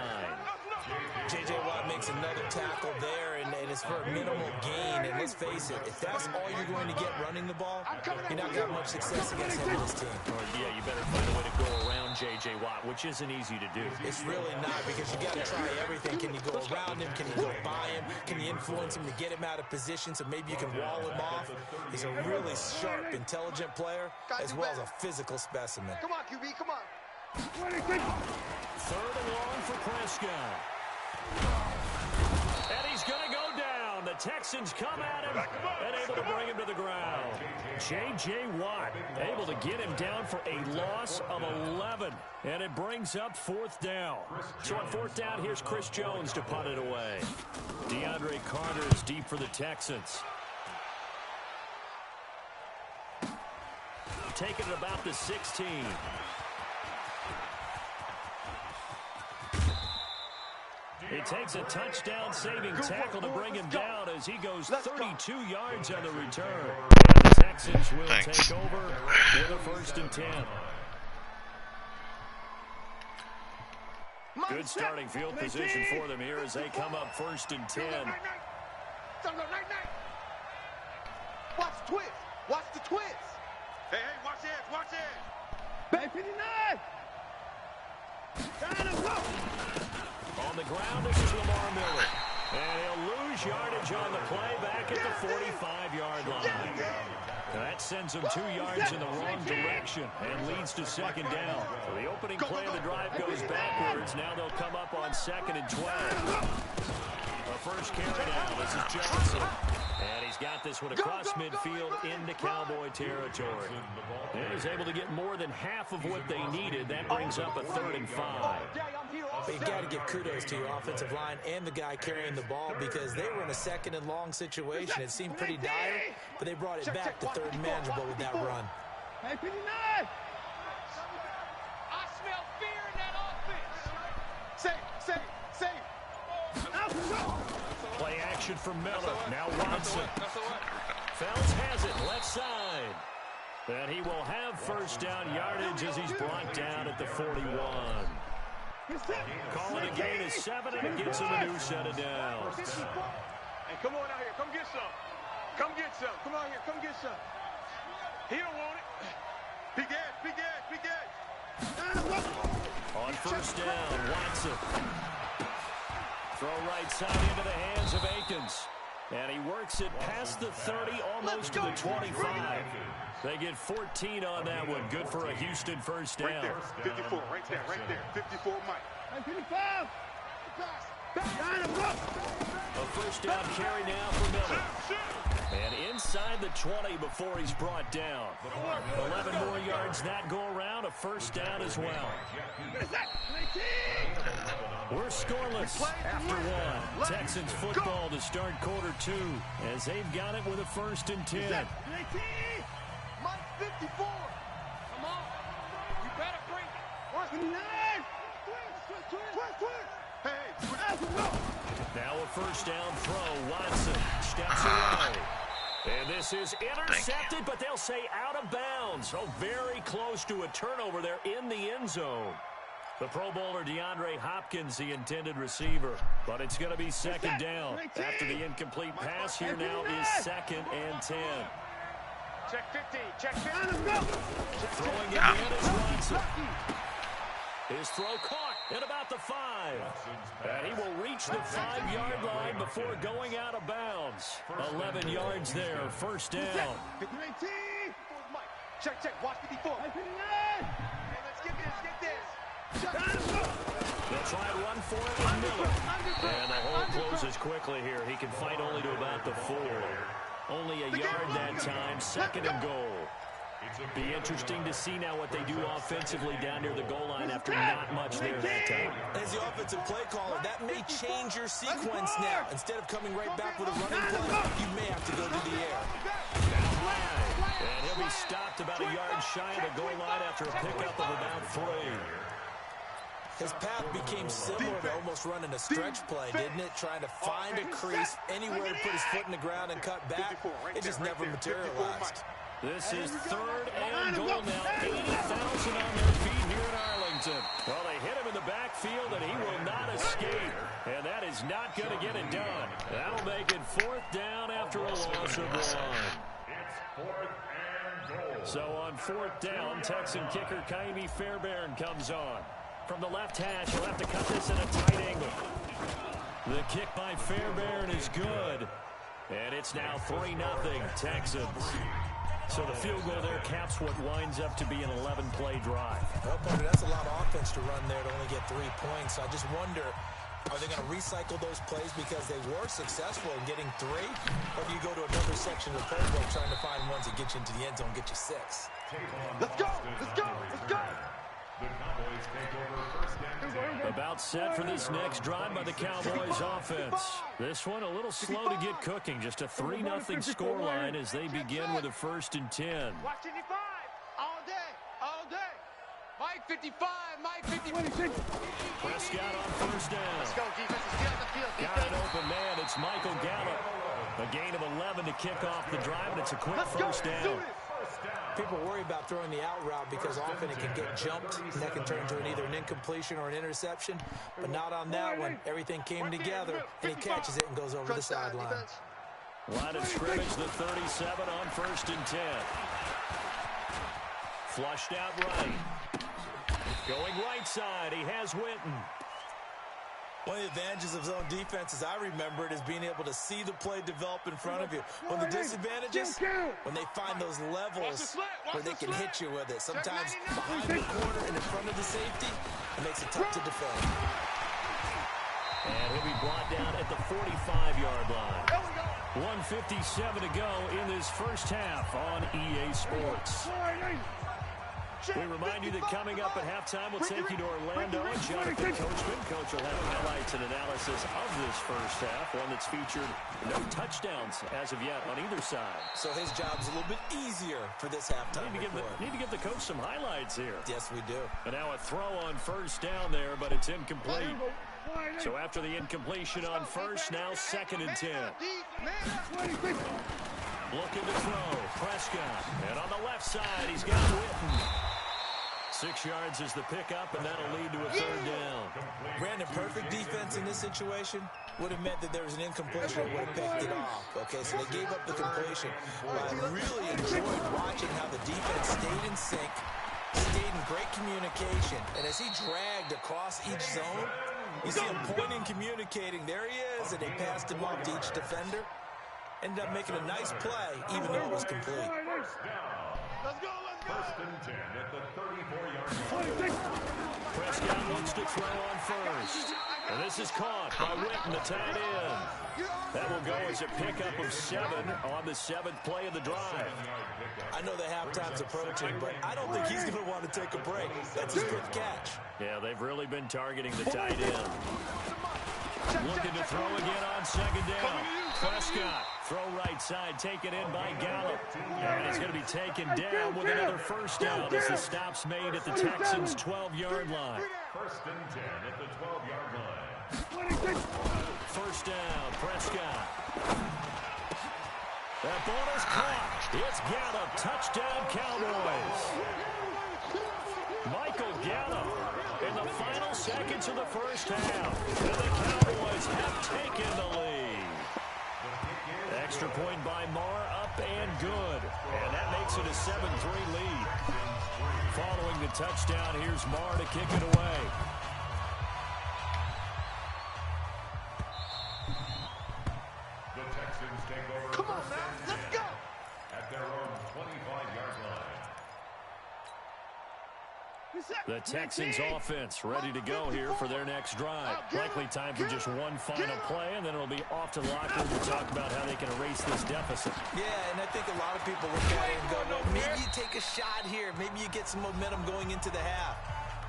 J.J. Watt makes another tackle there, and it's for a minimal gain. And let's face it, if that's all you're going to get running the ball, you're not going to have much success against him and his team. Or, yeah, you better find a way to go around J.J. Watt, which isn't easy to do. It's really not, because you got to try everything. Can you go around him? Can you go by him? Can you influence him to get him out of position so maybe you can wall him off? He's a really sharp, intelligent player, as well as a physical specimen. Come on, QB, come on. 3rd and long for Prescott. And he's going to go down. The Texans come at him and able to bring him to the ground. J.J. Watt able to get him down for a loss of 11. And it brings up 4th down. So on 4th down, here's Chris Jones to punt it away. DeAndre Carter is deep for the Texans. Taking it about the 16. It takes a touchdown-saving tackle to bring him down as he goes 32 yards on the return. And the Texans will take over with a 1st and 10. Good starting field position for them here as they come up 1st and 10. Watch the twist. Watch the twist. Hey, watch this. Watch this. Back 59. Down and go. On the ground, this is Lamar Miller. And he'll lose yardage on the play back at the 45-yard line. That sends him 2 yards in the wrong direction and leads to 2nd down. So the opening play of the drive goes backwards. Now they'll come up on 2nd and 12. The first carry now. This is Jefferson. And he's got this one across midfield into Cowboy territory. And he's able to get more than half of what they needed. That brings up a 3rd and 5. But you got to give kudos to your offensive line and the guy carrying the ball, because they were in a 2nd and long situation. It seemed pretty dire, but they brought it back to 3rd and manageable with that run. Hey, 59. I smell fear in that offense. Safe. Play action from Miller. Now Watson. Fells has it left side. And he will have 1st down yardage as he's brought down at the 41. Calling a gain of 7, and it gives him a new set of downs. Hey, come on out here. Come get some. Come get some. Come out here. Come get some. He don't want it. Big edge. On 1st down, Watson. Throw right side into the hands of Akins. And he works it past the 30, almost to the 25. They get 14 on that one. Good for a Houston 1st down. Right there, 54, right there. 54, Mike. 55. A 1st down carry now for Miller. And inside the 20 before he's brought down. 11 more yards that go around. A 1st down as well. We're scoreless after 1. Texans football to start quarter 2 as they've got it with a 1st and 10. Mike 54. Come on. You better bring it. Now a first down throw. Watson steps away. And this is intercepted, but they'll say out of bounds. Oh, very close to a turnover there in the end zone. The Pro Bowler DeAndre Hopkins, the intended receiver. But it's going to be second down. After the incomplete pass, here now is 2nd and 10. Check 50. Check 50. Throwing it in is Watson. His throw caught at about the 5. And he will reach the 5-yard line before going out of bounds. 11 yards there, first down. Check. Watch 54. Hey, let's get this. They'll try and run for it with Miller. And the hole closes quickly here. He can fight only to about the 4. Only a yard that time, 2nd and goal. Be interesting to see now what they do offensively down near the goal line after not much there that time. As the offensive play caller, that may change your sequence now. Instead of coming right back with a running play, you may have to go to the air. And he'll be stopped about a yard shy of the goal line after a pickup of about 3. His path became similar to almost running a stretch play, didn't it? Trying to find a crease, anywhere to put his foot in the ground and cut back. It just never materialized. This is 3rd and goal now. 80,000 on their feet here in Arlington. Well, they hit him in the backfield, and he will not escape. And that is not going to get it done. That'll make it 4th down after a loss of 1. It's 4th and goal. So on 4th down, Texan kicker Kaimi Fairbairn comes on. From the left hash, he'll have to cut this in a tight angle. The kick by Fairbairn is good. And it's now 3-0 Texans. So the field goal there caps what winds up to be an 11-play drive. Well, Parker, that's a lot of offense to run there to only get 3 points. I just wonder, are they going to recycle those plays because they were successful in getting 3? Or do you go to another section of the playbook trying to find ones that get you into the end zone, get you 6? Let's go. The Cowboys take over first and 10. About set for this next drive by the Cowboys offense. This one a little slow to get cooking. Just a 3-0 scoreline as they begin with a 1st and 10. Watch 55. All day. Mike 55. Mike 55. Prescott on first down. Let's go, defense. Let's get on the field. Got an open man. It's Michael Gallup. A gain of 11 to kick off the drive, and it's a quick first down. People worry about throwing the out route because often it can get jumped, and that can turn into either an incompletion or an interception. But not on that one. Everything came together, and he catches it and goes over the sideline. Line of scrimmage, the 37 on 1st and 10. Flushed out right. Going right side, he has Witten. One of the advantages of zone defense, as I remember it, is being able to see the play develop in front of you. One of the disadvantages, when they find those levels where they can hit you with it. Sometimes behind the corner and in front of the safety, it makes it tough to defend. And he'll be brought down at the 45-yard line. 1:57 to go in this first half on EA Sports. We remind you that coming up at halftime, we'll take you to Orlando and Jonathan Coachman. Coach will have highlights and analysis of this first half, one that's featured no touchdowns as of yet on either side. So his job's a little bit easier for this halftime. Need to give the coach some highlights here. Yes, we do. And now a throw on first down there, but it's incomplete. So after the incompletion on first, now 2nd and 10. Looking to throw, Prescott. And on the left side, he's got Witten. 6 yards is the pickup, and that'll lead to a 3rd down. Brandon, perfect defense in this situation would have meant that there was an incompletion that would have picked it off. Okay, so they gave up the completion. But I really enjoyed watching how the defense stayed in sync, stayed in great communication. And as he dragged across each zone, you see him pointing, communicating. There he is, and they passed him off to each defender. Ended up making a nice play, even though it was complete. Let's go. 1st and 10 at the 34-yard line. Prescott looks to throw on first. And this is caught by Witten, the tight end. That will go as a pickup of 7 on the 7th play of the drive. I know the halftime's approaching, but I don't think he's going to want to take a break. That's his fifth catch. Yeah, they've really been targeting the tight end. Looking to throw again on 2nd down. Prescott Throw right side, taken in by Gallup. And he's going to be taken down with another first down as the stop's made at the Texans' 12-yard line. First and 10 at the 12-yard line. First down, Prescott. That ball is caught. It's Gallup. Touchdown, Cowboys. Michael Gallup in the final seconds of the first half. And the Cowboys have taken the lead. Extra point by Marr, up and good. And that makes it a 7-3 lead. Following the touchdown, here's Marr to kick it away. The Texans take over. Come on now, let's go. At their own 25-yard line. The Texans offense ready to go here for their next drive. Likely time for just one final play, and then it'll be off to the locker room to talk about how they can erase this deficit. Yeah, and I think a lot of people look at it and go, well, maybe you take a shot here. Maybe you get some momentum going into the half.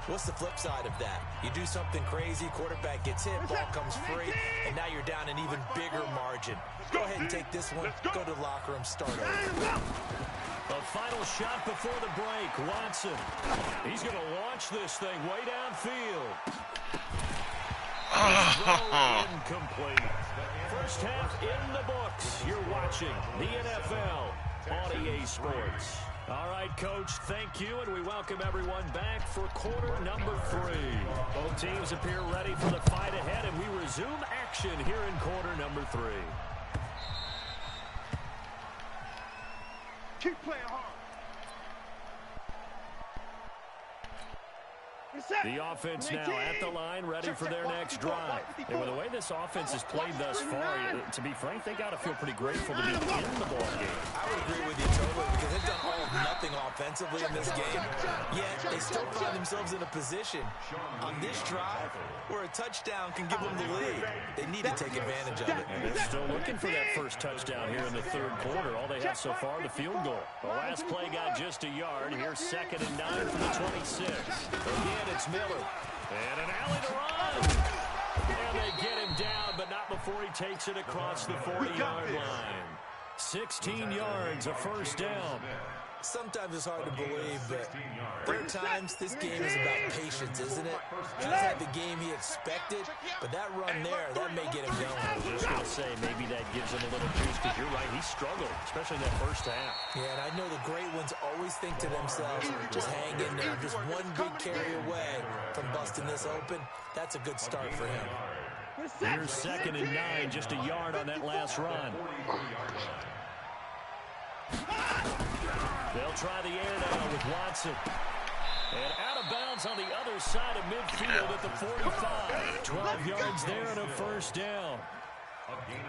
What's the flip side of that? You do something crazy, quarterback gets hit, ball comes free, and now you're down an even bigger margin. Go ahead and take this one, go to the locker room, start over. A final shot before the break. Watson. He's going to launch this thing way downfield. Throw incomplete. First half in the books. You're watching the NFL on EA Sports. All right, Coach, thank you, and we welcome everyone back for quarter number 3. Both teams appear ready for the fight ahead, and we resume action here in quarter number 3. Keep playing hard. The offense now at the line, ready for their next drive. And with the way this offense has played thus far, to be frank, they got to feel pretty grateful to be in the ball game. I would agree with you totally, because they've done all of nothing offensively in this game, yet they still find themselves in a position on this drive where a touchdown can give them the lead. They need to take advantage of it. And they're still looking for that first touchdown here in the third quarter. All they have so far, the field goal. The last play got just a yard. Here's 2nd and 9 from the 26. Again, it's Miller. And an alley to run. And they get him down, but not before he takes it across the 40-yard line. 16 yards, a first down. Sometimes it's hard to believe, but there are times this game is about patience, isn't it? He's had the game he expected, but that run there, that may get him going. I was just going to say, maybe that gives him a little juice, because you're right, he struggled, especially in that first half. Yeah, and I know the great ones always think to themselves, just hang in there, just one big carry away from busting this open. That's a good start for him. Here's 2nd and 9, just a yard on that last run. They'll try the air now with Watson. And out of bounds on the other side of midfield at the 45. 12 yards there and a first down.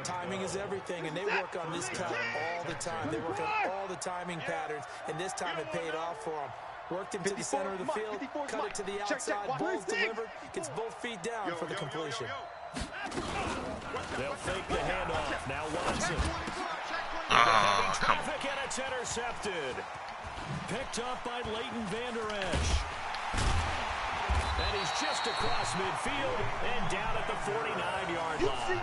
Timing is everything, and they work on this cut all the time. They work on all the timing patterns, and this time it paid off for them. Worked him to the center of the field, cut it to the outside, ball's delivered, gets both feet down for the completion. They'll fake the handoff. Now Watson. Traffic, and it's intercepted. Picked up by Leighton Vander Esch. And he's just across midfield and down at the 49-yard line.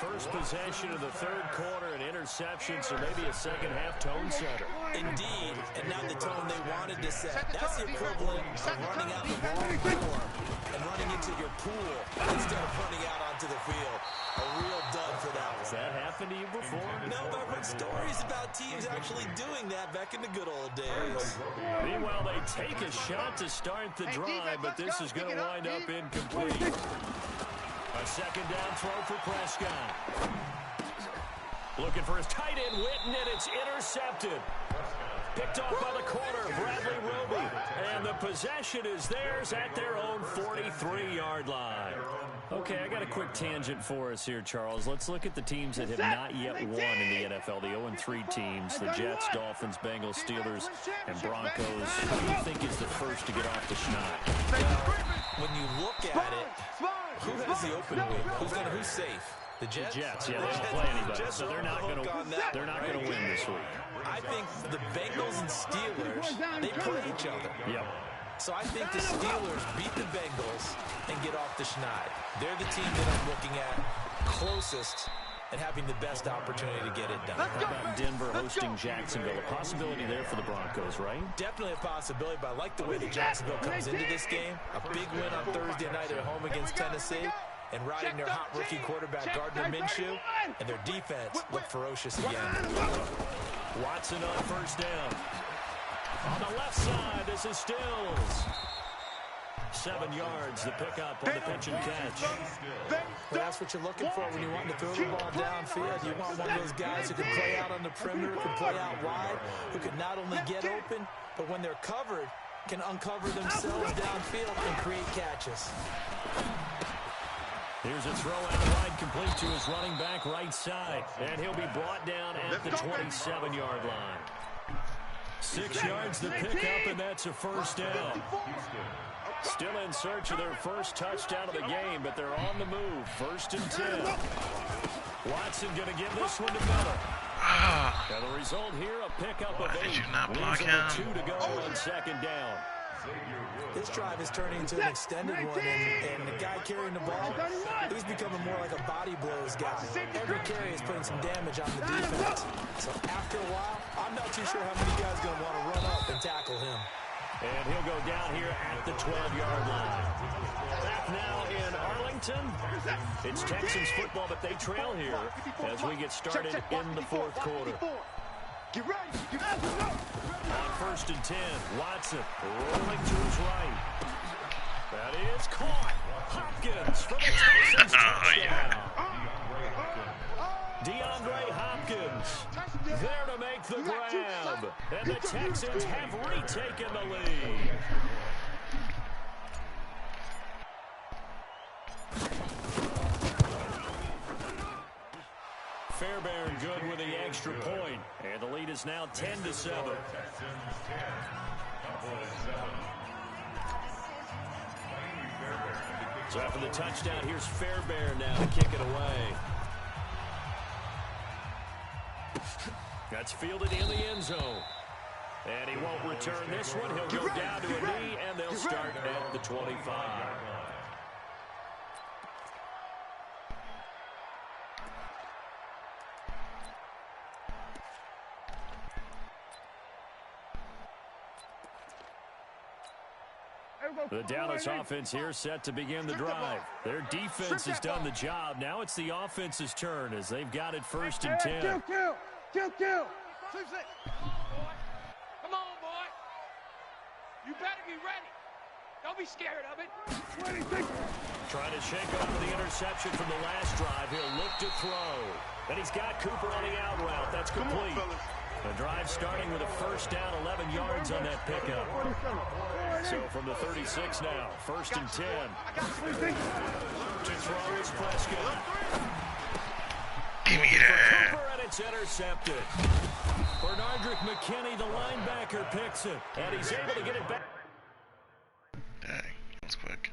First possession of the third quarter, an interception, so maybe a second-half tone setter. Indeed, and now the tone they wanted to set. That's the equivalent of running out the wrong door and running into your pool instead of running out onto the field. A real dud for that one. Has that happened to you before? No, but I've heard stories about teams actually doing that back in the good old days. Meanwhile, they take a shot to start the drive, but this is going to wind up incomplete. A second down throw for Prescott. Looking for his tight end, Witten, and it's intercepted. Picked off by the corner, Bradley Roby. And the possession is theirs at their own 43-yard line. Okay, I got a quick tangent for us here, Charles. Let's look at the teams that have not yet won in the NFL. The 0-3 teams, the Jets, Dolphins, Bengals, Steelers, and Broncos. Who do you think is the first to get off the schneid? When you look at it, who has the open win? Who's safe? The Jets? The Jets, yeah, they don't play anybody, so they're not going to win this week. I think the Bengals and Steelers, they play each other. Yep. So I think the Steelers beat the Bengals and get off the schneid. They're the team that I'm looking at closest and having the best opportunity to get it done. How about Denver hosting Jacksonville? A possibility there for the Broncos, right? Definitely a possibility, but I like the way that Jacksonville comes into this game. A big win on Thursday night at home against Tennessee, and riding their hot rookie quarterback Gardner Minshew, and their defense looked ferocious again. Watson on first down. On the left side, this is Stills. 7 yards, the pickup on the pitch and catch. Well, that's what you're looking for when you want to throw the ball downfield. You want one of those guys who can play out on the perimeter, can play out wide, who can not only get open, but when they're covered, can uncover themselves downfield and create catches. Here's a throw out wide, complete to his running back right side. And he'll be brought down at the 27-yard line. 6 yards the pickup, and that's a first down. Still in search of their first touchdown of the game, but they're on the move. 1st and 10. Watson going to give this one to Miller. And the result here, a pickup of 8. Did you not block Leaves him? 2 to go on 2nd down. This drive is turning into an extended one, and the guy carrying the ball, he's becoming more like a body blows guy. Every carry is putting some damage on the defense. So after a while, I'm not too sure how many guys are going to want to run up and tackle him. And he'll go down here at the 12-yard line. Back now in Arlington. It's Texans football, but they trail here as we get started in the 4th quarter. Get ready. On 1st and 10, Watson rolling to his right. That is caught. Hopkins for the Texans touchdown. DeAndre Hopkins there to make the grab. And the Texans have retaken the lead. Fairbairn good with the extra point. And the lead is now 10-7. So after the touchdown, here's Fairbairn now to kick it away. That's fielded in the end zone. And he won't return this one. He'll go down to a knee, and they'll start at the 25. The Dallas offense here set to begin the drive. Their defense has done the job. Now it's the offense's turn as they've got it 1st and 10. Kill. Come on, boy. You better be ready. Don't be scared of it. Trying to shake off the interception from the last drive. He'll look to throw. And he's got Cooper on the out route. That's complete. The drive starting with a 1st down, 11 yards on that pickup. So from the 36 now, 1st and 10. To throw is Prescott. Give me that. Cooper, and it's intercepted. Bernardrick McKinney, the linebacker, picks it. And he's able to get it back. Dang, that was quick.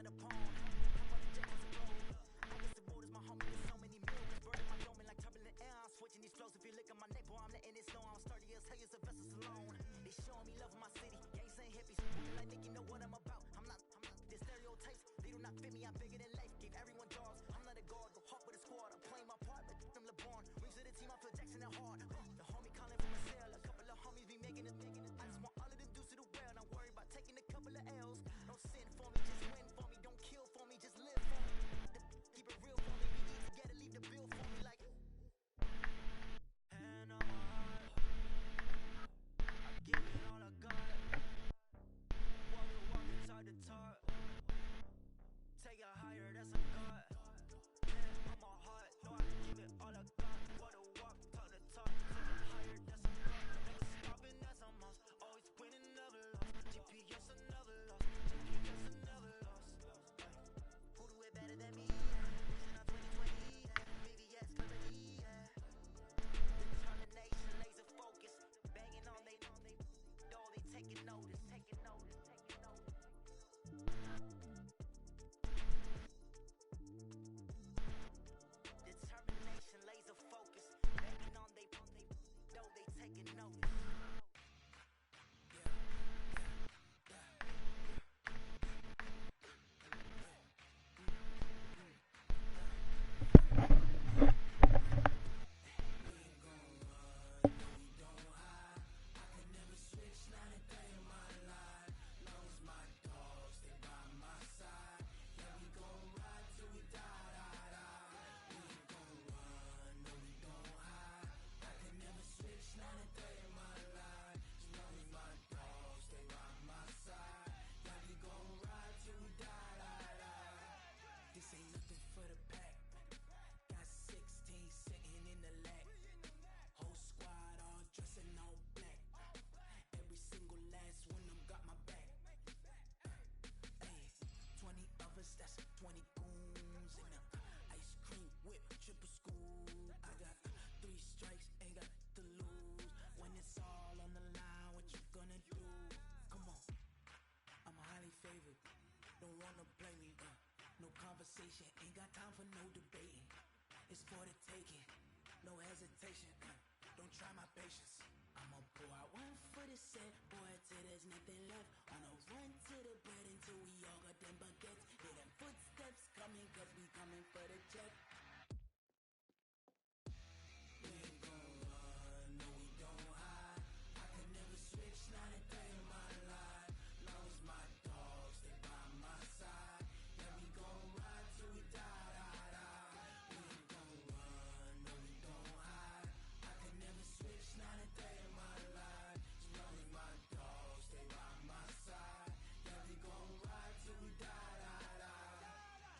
of the pawn. I'm on the jet as a road. I guess the road is my homie with so many millions. Burning my dome like turbulent air. I'm switching these flows. If you look at my neck, boy, I'm letting it snow. I'm sturdy as hell, as a vessel alone. They showing me love in my city. Gangs ain't hippies. Like Nick, you know what I'm about. I'm not the stereotypes. They do not fit me. I'm bigger than life. Gave everyone jaws. I'm not a guard. Go hard with a squad. I'm playing my part, but them LeBron. Rings to the team. I feel Jackson and hard. The homie calling from a cell. A couple of homies be making it. I just want all of them dudes to the well. Not worry about taking a couple of L's. Don't sin for me, just win for me. Don't kill for me, just live for me. Keep it real for me. We eat together, leave the bill for me like. Hand on my heart, I give it all I got. Walking side to top. Take it higher, that's a god. Hand on my heart, know I give it all I got. Wanna walk to the top. Take it higher, that's a god. Never stopping, that's a must. Always winning, never lost. GPS, I never lost. GPS, I never lost. Who do it better than me? Vision of 2020, VVS company, determination, laser focus. Banging on they door, they taking notice, taking notice, taking notice. Determination, laser focus. Banging on they door, they taking notice. This ain't nothing for the pack. Got 16 sitting in the lag. Whole squad all dressed in all black. Every single last one of them got my back. Hey, 20 of us, that's 20 goons in a ice cream whip, triple school. I got 3 strikes, ain't got to lose. When it's all on the line, what you gonna do? Come on, I'm highly favored. Don't wanna play me, no conversation, ain't got time for no debating. It's for the taking, no hesitation. Don't try my patience. I'ma pour out one for the set, boy, till there's nothing left. On a run to the bread until we all got them baguettes. Hear them footsteps coming, cause we coming for the check. We ain't gon' run, no we don't hide. I can never switch, not a day in my life. Long as my dogs, they by my side. Yeah, we gon' ride till we die, die, die. We ain't gon' run, no we don't hide. I can never switch, not a day in my life. As long as my dogs, they by my side. Yeah, we gon' ride till we die, die, die.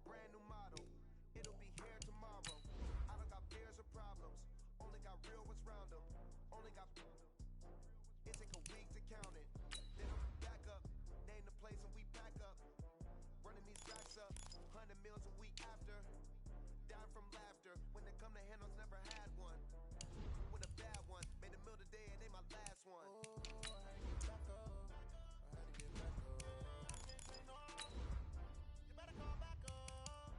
Brand new model, it'll be here tomorrow. I don't got fears or problems, only got real ones round them. Only got it take a week to count it. Then I'm back up, name the place and we back up. Running these racks up, 100 meals a week after. Down from laughter, when they come to handles, never had one. With a bad one, made a meal today and ain't my last one. I had to get back up, I had to get back up. You better call back up.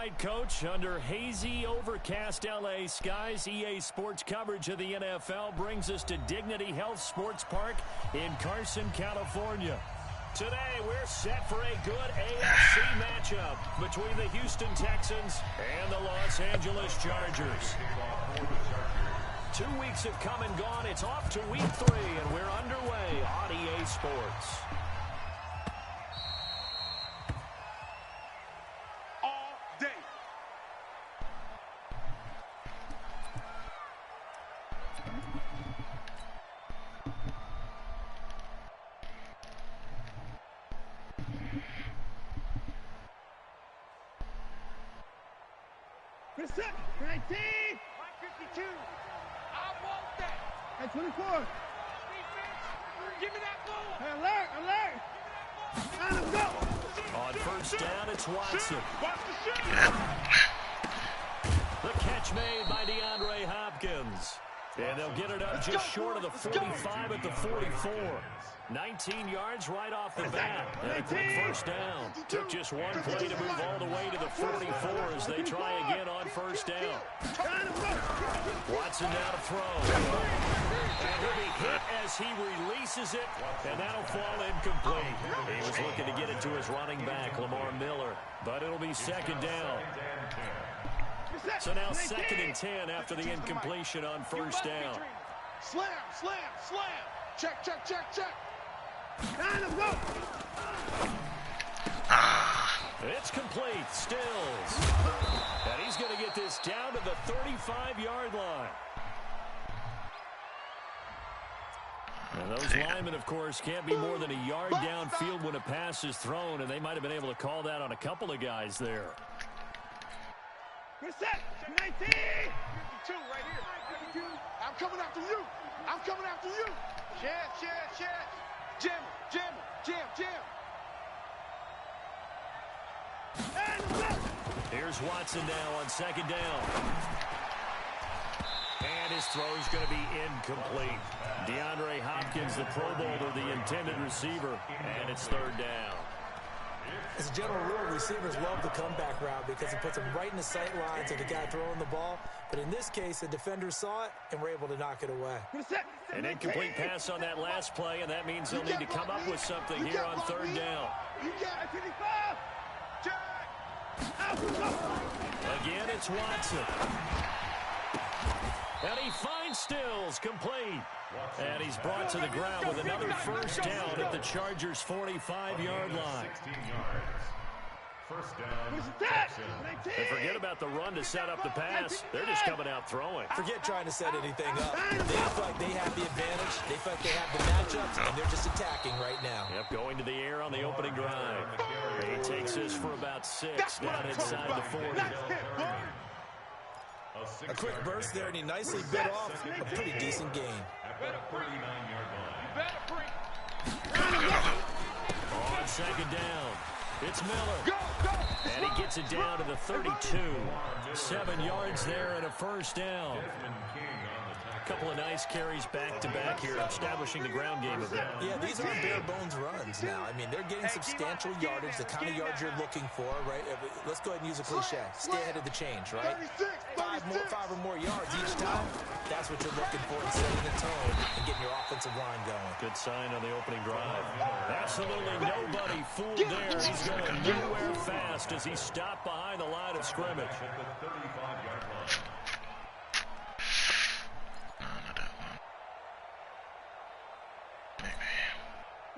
right, Coach. Under hazy, overcast L.A. skies, EA Sports coverage of the NFL brings us to Dignity Health Sports Park in Carson, California. Today, we're set for a good AFC matchup between the Houston Texans and the Los Angeles Chargers. 2 weeks have come and gone. It's off to week 3, and we're underway on EA Sports. Good set. 19. 52. I want that. At 24. Defense. Give me that ball. Hey, alert, alert. Let him go. On first down, it's Watson. The catch made by DeAndre Hopkins. And they'll get it up just short of the 45 at the 44. 19 yards right off the bat. And a quick first down. Took just one play to move all the way to the 44 as they try again on first down. Watson now to throw. And he'll be hit as he releases it, and that'll fall incomplete. He was looking to get it to his running back, Lamar Miller, but it'll be second down. So now 2nd and 10 after the incompletion on first down. Slam, slam, slam. Check, check, check, check. It's complete. Stills. And he's going to get this down to the 35-yard line. And those linemen, of course, can't be more than a yard downfield when a pass is thrown, and they might have been able to call that on a couple of guys there. Good set. 19. 52 right here. 52. I'm coming after you. I'm coming after you. Chance. Jam, jam, jam, jam. Here's Watson now on second down. And his throw's going to be incomplete. DeAndre Hopkins, the Pro Bowler, the intended receiver, and it's third down. As a general rule, receivers love the comeback route because it puts them right in the sight lines of the guy throwing the ball. But in this case, the defenders saw it and were able to knock it away. An incomplete pass on that last play, and that means they'll need to come up with something here on third down. Again, it's Watson. And he finds Stills, complete. And he's brought to the ground with another first down at the Chargers' 45-yard line. First down. And forget about the run to set up the pass. They're just coming out throwing. Forget trying to set anything up. They feel like they have the advantage. They feel like they have the matchups, and they're just attacking right now. Yep, going to the air on the opening drive. He takes this for about 6 down inside the 40. A quick burst there, and he nicely bit off a pretty decent gain. At a 39-yard line. On second down, it's Miller. And he gets it down to the 32. 7 yards there and a first down. A couple of nice carries back-to-back here, establishing the ground game a bit. Yeah, these aren't bare-bones runs now. I mean, they're getting substantial yardage, the kind of yards you're looking for, right? Let's go ahead and use a cliche. Stay ahead of the change, right? 5 or more yards each time. That's what you're looking for in setting the tone and getting your offensive line going. Good sign on the opening drive. Absolutely nobody fooled there. He's going nowhere fast as he stopped behind the line of scrimmage.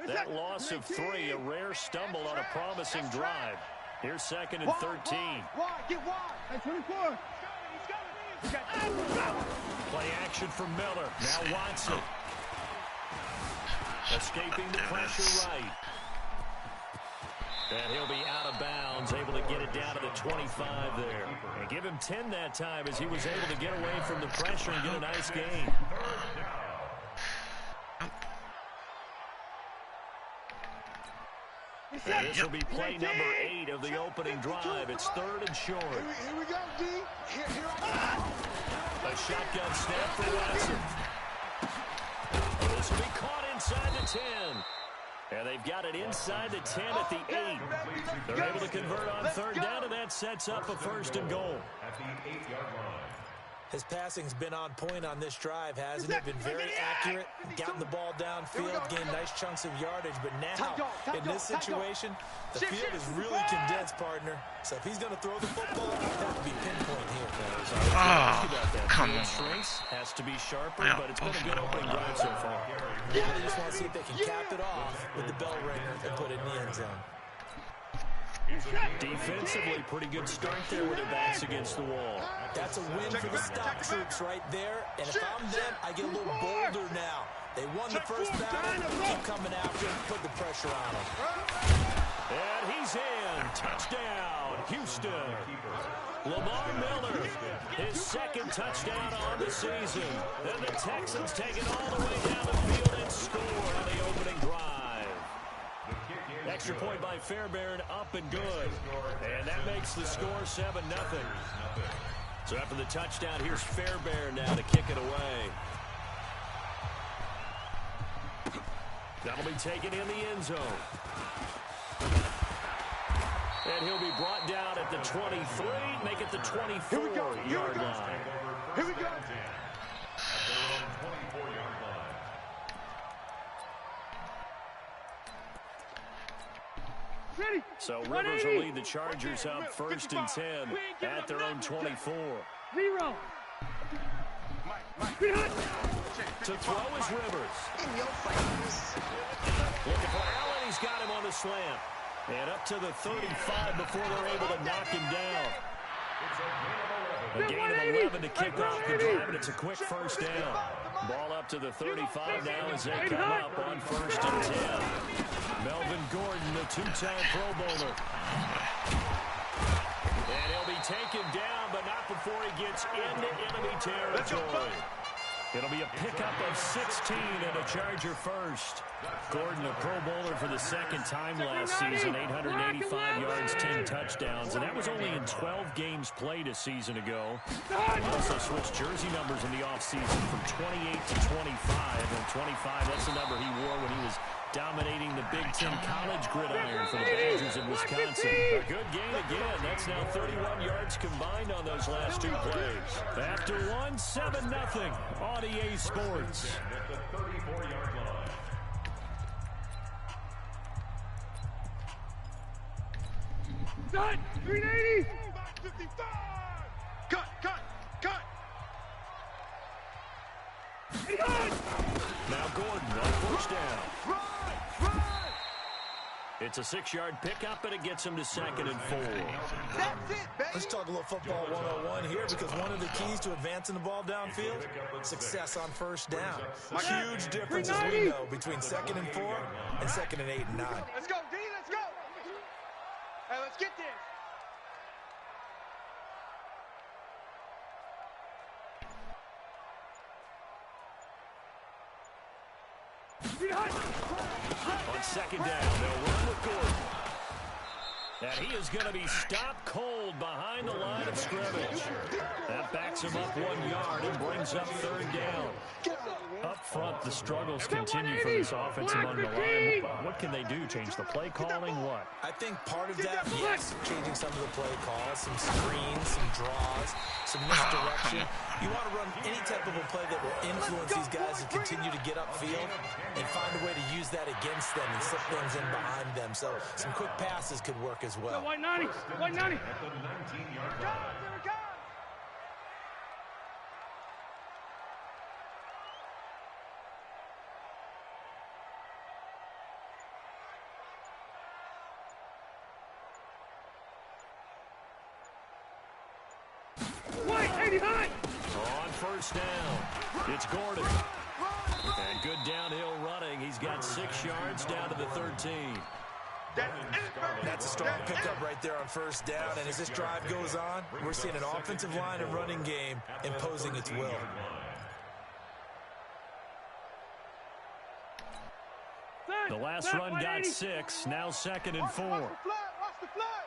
That loss of 3, a rare stumble on a promising drive. Here's 2nd and 13. Get wide. At 24. Play action for Miller. Now Watson. Escaping the pressure right. And he'll be out of bounds, able to get it down to the 25 there. And give him 10 that time as he was able to get away from the pressure and get a nice gain. And this will be play number 8 of the opening drive. It's 3rd and short. Here we go, D. Here I go. A shotgun snap for Watson. This will be caught inside the 10. And they've got it inside the 10 at the 8. They're able to convert on third down, and that sets up a 1st and goal. At the 8-yard line. His passing's been on point on this drive, hasn't it? Been very accurate, gotten the ball downfield, gained nice chunks of yardage. But now, in this situation, the field is really condensed, partner. So if he's going to throw the football, it have to be pinpoint here. Oh, come on. Has to be sharper, but it's been a good opening drive so far. They just want to see if they can cap it off with the bell ringer and put it in the end zone. Defensively, pretty good start there with their backs against the wall. That's a win for the stock troops right there. And if I'm them, I get a little bolder now. They won the first battle. Keep coming after him. Put the pressure on him. And he's in. Touchdown, Houston. Lamar Miller, his 2nd touchdown on the season. Then the Texans take it all the way down the field and score on the opening drive. Extra point by Fairbairn, up and good. And that makes the score 7-0. So after the touchdown, here's Fairbairn now to kick it away. That'll be taken in the end zone. And he'll be brought down at the 23, make it the 24-yard line. Here we go. So Rivers will lead the Chargers up 1st and 10 at their own 24. 0. To throw is Rivers. Looking for Allen. He's got him on the slant. And up to the 35 before they're able to knock him down. A gain of 11 to kick off the drive, and it's a quick 1st down. Ball up to the 35 now as they come up on 1st and 10. Melvin Gordon, the 2-time Pro Bowler. And he'll be taken down, but not before he gets into enemy territory. It'll be a pickup of 16 and a Charger first. Gordon, a Pro Bowler for the 2nd time last season, 885 yards, 10 touchdowns, and that was only in 12 games played a season ago. He also switched jersey numbers in the offseason from 28 to 25, and 25, that's the number he wore when he was dominating the Big Ten college gridiron for the Badgers in Wisconsin. A good gain again. That's now 31 yards combined on those last 2 plays. After one, 7-0 on EA Sports. At the 34-yard line. Done. 380. 55. Cut. Now Gordon on 1st down. Run. It's a 6-yard pickup, and it gets him to 2nd and 4. That's it, baby. Let's talk a little football 101 here, because one of the keys to advancing the ball downfield, success on 1st down. Huge difference, as we know, between 2nd and 4 and 2nd and 8 and 9. Let's go, D. Let's go. Hey, let's get this. On 2nd down, they'll run with Gordon. And he is going to be stopped cold behind the line of scrimmage. That backs him up 1 yard and brings up 3rd down. Up front, the struggles continue for this offense among the line. What can they do? Change the play calling? What? I think part of that, yes, changing some of the play calls, some screens, some draws, some misdirection. You want to run any type of a play that will influence these guys to continue to get upfield and find a way to use that against them and slip things in behind them. So some quick passes could work as well. White 90. White 90. At the 19-yard line. On 1st down, it's Gordon. And good downhill running. He's got 6 yards down to the 13. That's a strong pickup right there on 1st down. And as this drive goes on, we're seeing an offensive line and running game imposing its will. The last run got 6. Now 2nd and 4. Watch the flat.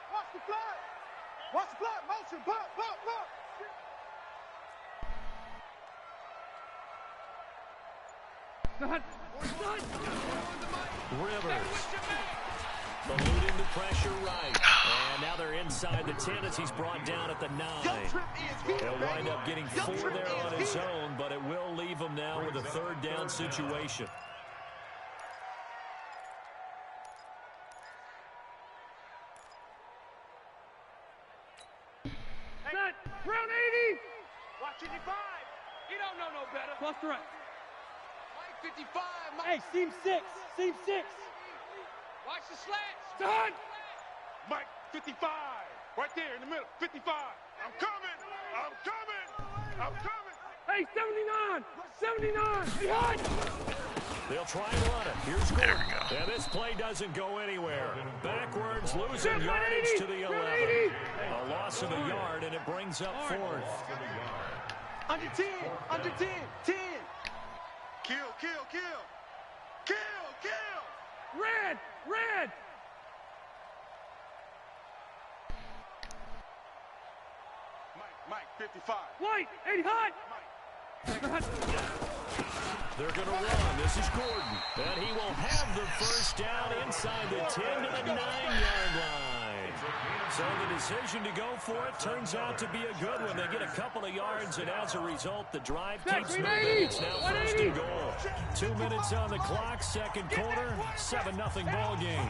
Motion. Block. Rivers. Eluding the pressure right. And now they're inside the 10 as he's brought down at the 9. He'll wind up getting 4 there on his own, but it will leave him now with a third down situation. Set. Round 80. Watch 55. He don't know no better. Plus direct. Mike 55. Mike. Hey, seam 6. Seam 6. Watch the slants. Done. Mike 55. Right there in the middle. 55. I'm coming. I'm coming. I'm coming. Hey, 79. 79. Behind. They'll try and run it. Here's Gordon. And this play doesn't go anywhere. Backwards, losing yardage to the 11. A loss of a yard, and it brings up 4th. Under 10. Under 10. 10. Kill, kill, kill. Kill, kill. Red. Red. Mike 55. White. 80 hot. They're going to run. This is Gordon. And he will have the first down inside the 10 to the 9-yard line. So the decision to go for it turns out to be a good one. They get a couple of yards, and as a result, the drive keeps moving. It's now 1st and goal. 2 minutes on the clock, second quarter, 7-0 ball game.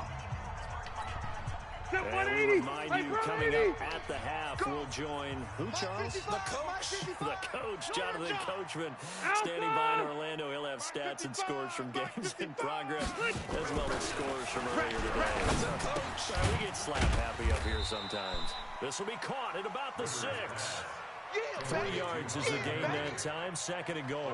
And we remind you, coming up at the half, we'll join who, Charles? The coach. The coach, Jonathan Coachman, standing by in Orlando. He'll have stats and scores from games in progress, as well as scores from earlier today. We get slap happy up here sometimes. This will be caught at about the 6. 3 yards is the gain that time, 2nd and goal.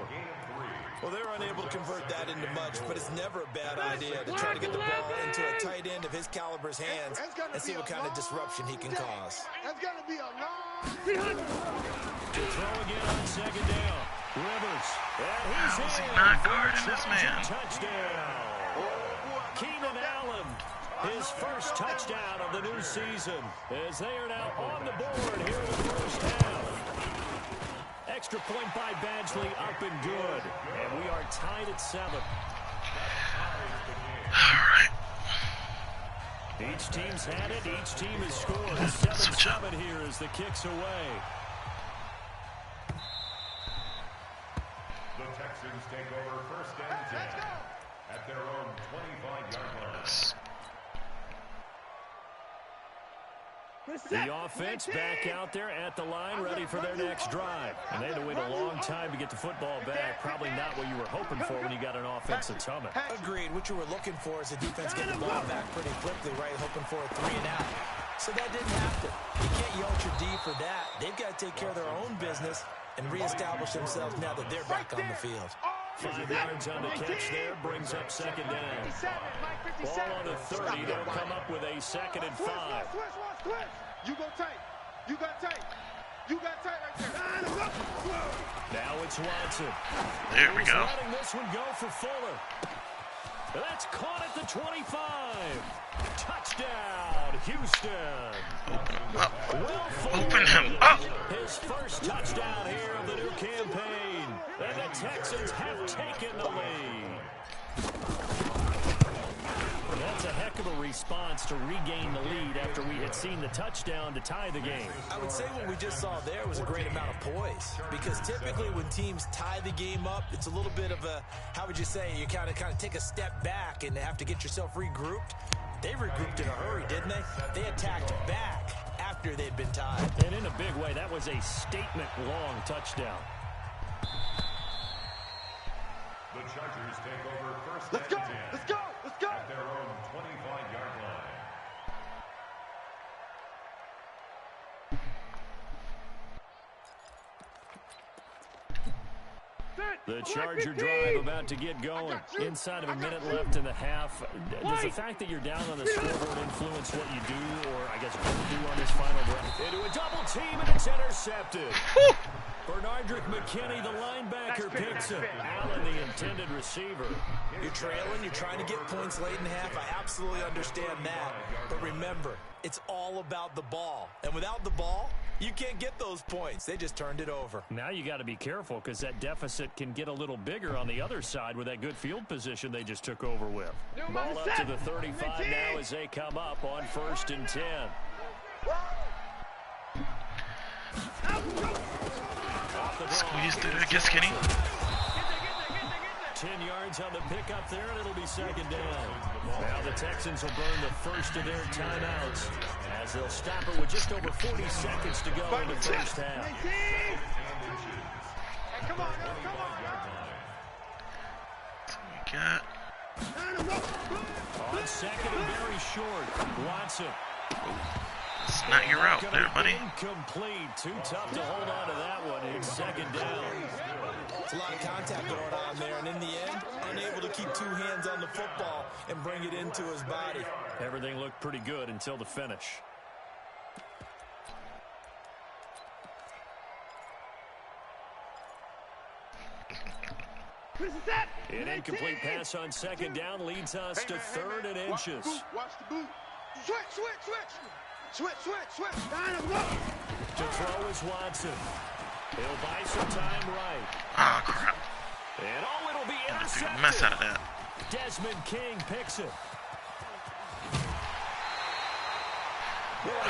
Well, they're unable to convert that into much, but it's never a bad idea to try to get the ball into a tight end of his caliber's hands and see what kind of disruption he can cause. That's going to be a long... To throw again on 2nd down. Rivers. And he's How is he in not for a guarding this man? touchdown. Keenan Allen, his first touchdown of the new season, as they are now on the board here in the first half. Extra point by Badgley, up and good. And we are tied at 7. All right. Each team's had it. Each team has scored. 7-7 here as the kick's away. The Texans take over 1st and 10 at their own 25-yard line. The offense back out there at the line, ready for their next drive. And they had to wait a long time to get the football back. Probably not what you were hoping for when you got an offense that's humming. Agreed. What you were looking for is the defense getting the ball back pretty quickly, right? Hoping for a 3 and out. So that didn't happen. You can't yell at your D for that. They've got to take care of their own business and reestablish themselves now that they're back on the field. 5 yards on the catch there, brings up 2nd down. Ball on the 30, they'll come up with a 2nd and 5. You go tight. You got tight. You got tight right there. Now it's Watson. There we He's go. letting this one go for Fuller. That's caught at the 25. Touchdown, Houston. Open him up. His first touchdown here of the new campaign. And the Texans have taken the lead. That's a heck of a response to regain the lead after we had seen the touchdown to tie the game. I would say what we just saw there was a great amount of poise, because typically when teams tie the game up, it's a little bit of a, how would you say, you kind of take a step back and have to get yourself regrouped. They regrouped in a hurry, didn't they? They attacked back after they'd been tied. And in a big way, that was a statement-long touchdown. The Chargers take over 1st Let's and go. 10 Let's go. Let's go. at their own 25-yard line. The Charger drive about to get going. Inside of a minute left in the half. Does the fact that you're down on the scoreboard influence what you do, or I guess what you do on this final drive? Into a double team, and it's intercepted. Bernardrick McKinney, the linebacker, picks it. Allen, the intended receiver. You're trailing, you're trying to get points late in the half. I absolutely understand that. But remember, it's all about the ball. And without the ball, You can't get those points. They just turned it over. Now you got to be careful because that deficit can get a little bigger on the other side with that good field position they just took over with. Ball up to the 35 now as they come up on 1st and 10. Squeeze through it, get skinny. 10 yards on the pickup there, and it'll be 2nd down. Now the Texans will burn the first of their timeouts as they'll stop it with just over 40 seconds to go in the first half. Hey, come on, come on. You got. On 2nd and very short, Watson. It's not your route there, buddy. Incomplete. Too tough to hold on to that one. It's 2nd down. It's a lot of contact going on there, and in the end, unable to keep 2 hands on the football and bring it into his body. Everything looked pretty good until the finish. An incomplete pass on 2nd down leads us to 3rd and inches. Watch the boot. Switch. To throw is Watson. He'll buy some time right. Oh, crap. And it'll be intercepted. Mess out of that. Desmond King picks it.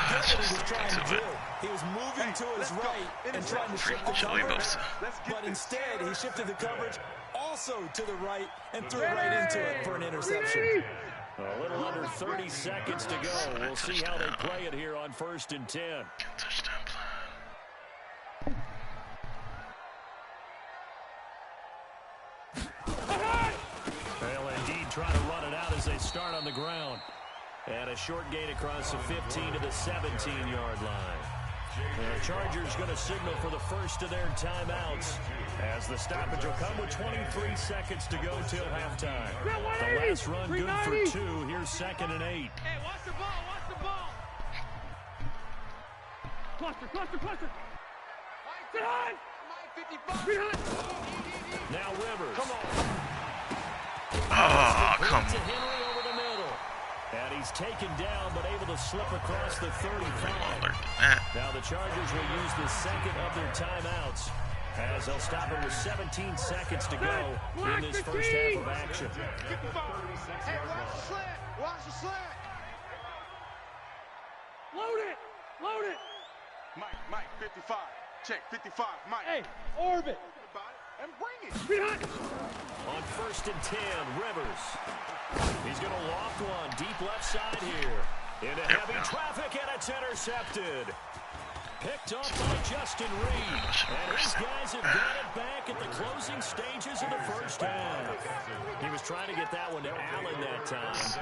That's just the to it. He was moving to his right and trying to shift the coverage, but instead he shifted the coverage also to the right and threw it right into it for an interception. A little under 30 seconds to go. We'll see how they play it here on 1st and 10. Touchdown plan. They'll indeed try to run it out as they start on the ground. And a short gain across the 15 to the 17-yard line. The Chargers going to signal for the first of their timeouts as the stoppage will come with 23 seconds to go till halftime. The last run good for 2. Here's 2nd and 8. Hey, watch the ball, watch the ball. Cluster. Behind. Now Rivers. Come on. Oh, come To on. Henry over the middle. And he's taken down, but able to slip across the 35. Now the Chargers will use the 2nd of their timeouts as they'll stop it with 17 seconds to go in this first half of action. Hey, watch the slant. Load it. Mike, 55. Check, 55, Mike. Hey, orbit. And bring it. Behind. On 1st and 10, Rivers. He's going to loft one deep left side here. Into heavy traffic, and it's intercepted. Picked off by Justin Reed. And his guys have got it back at the closing stages of the first half. He was trying to get that one to Allen that time.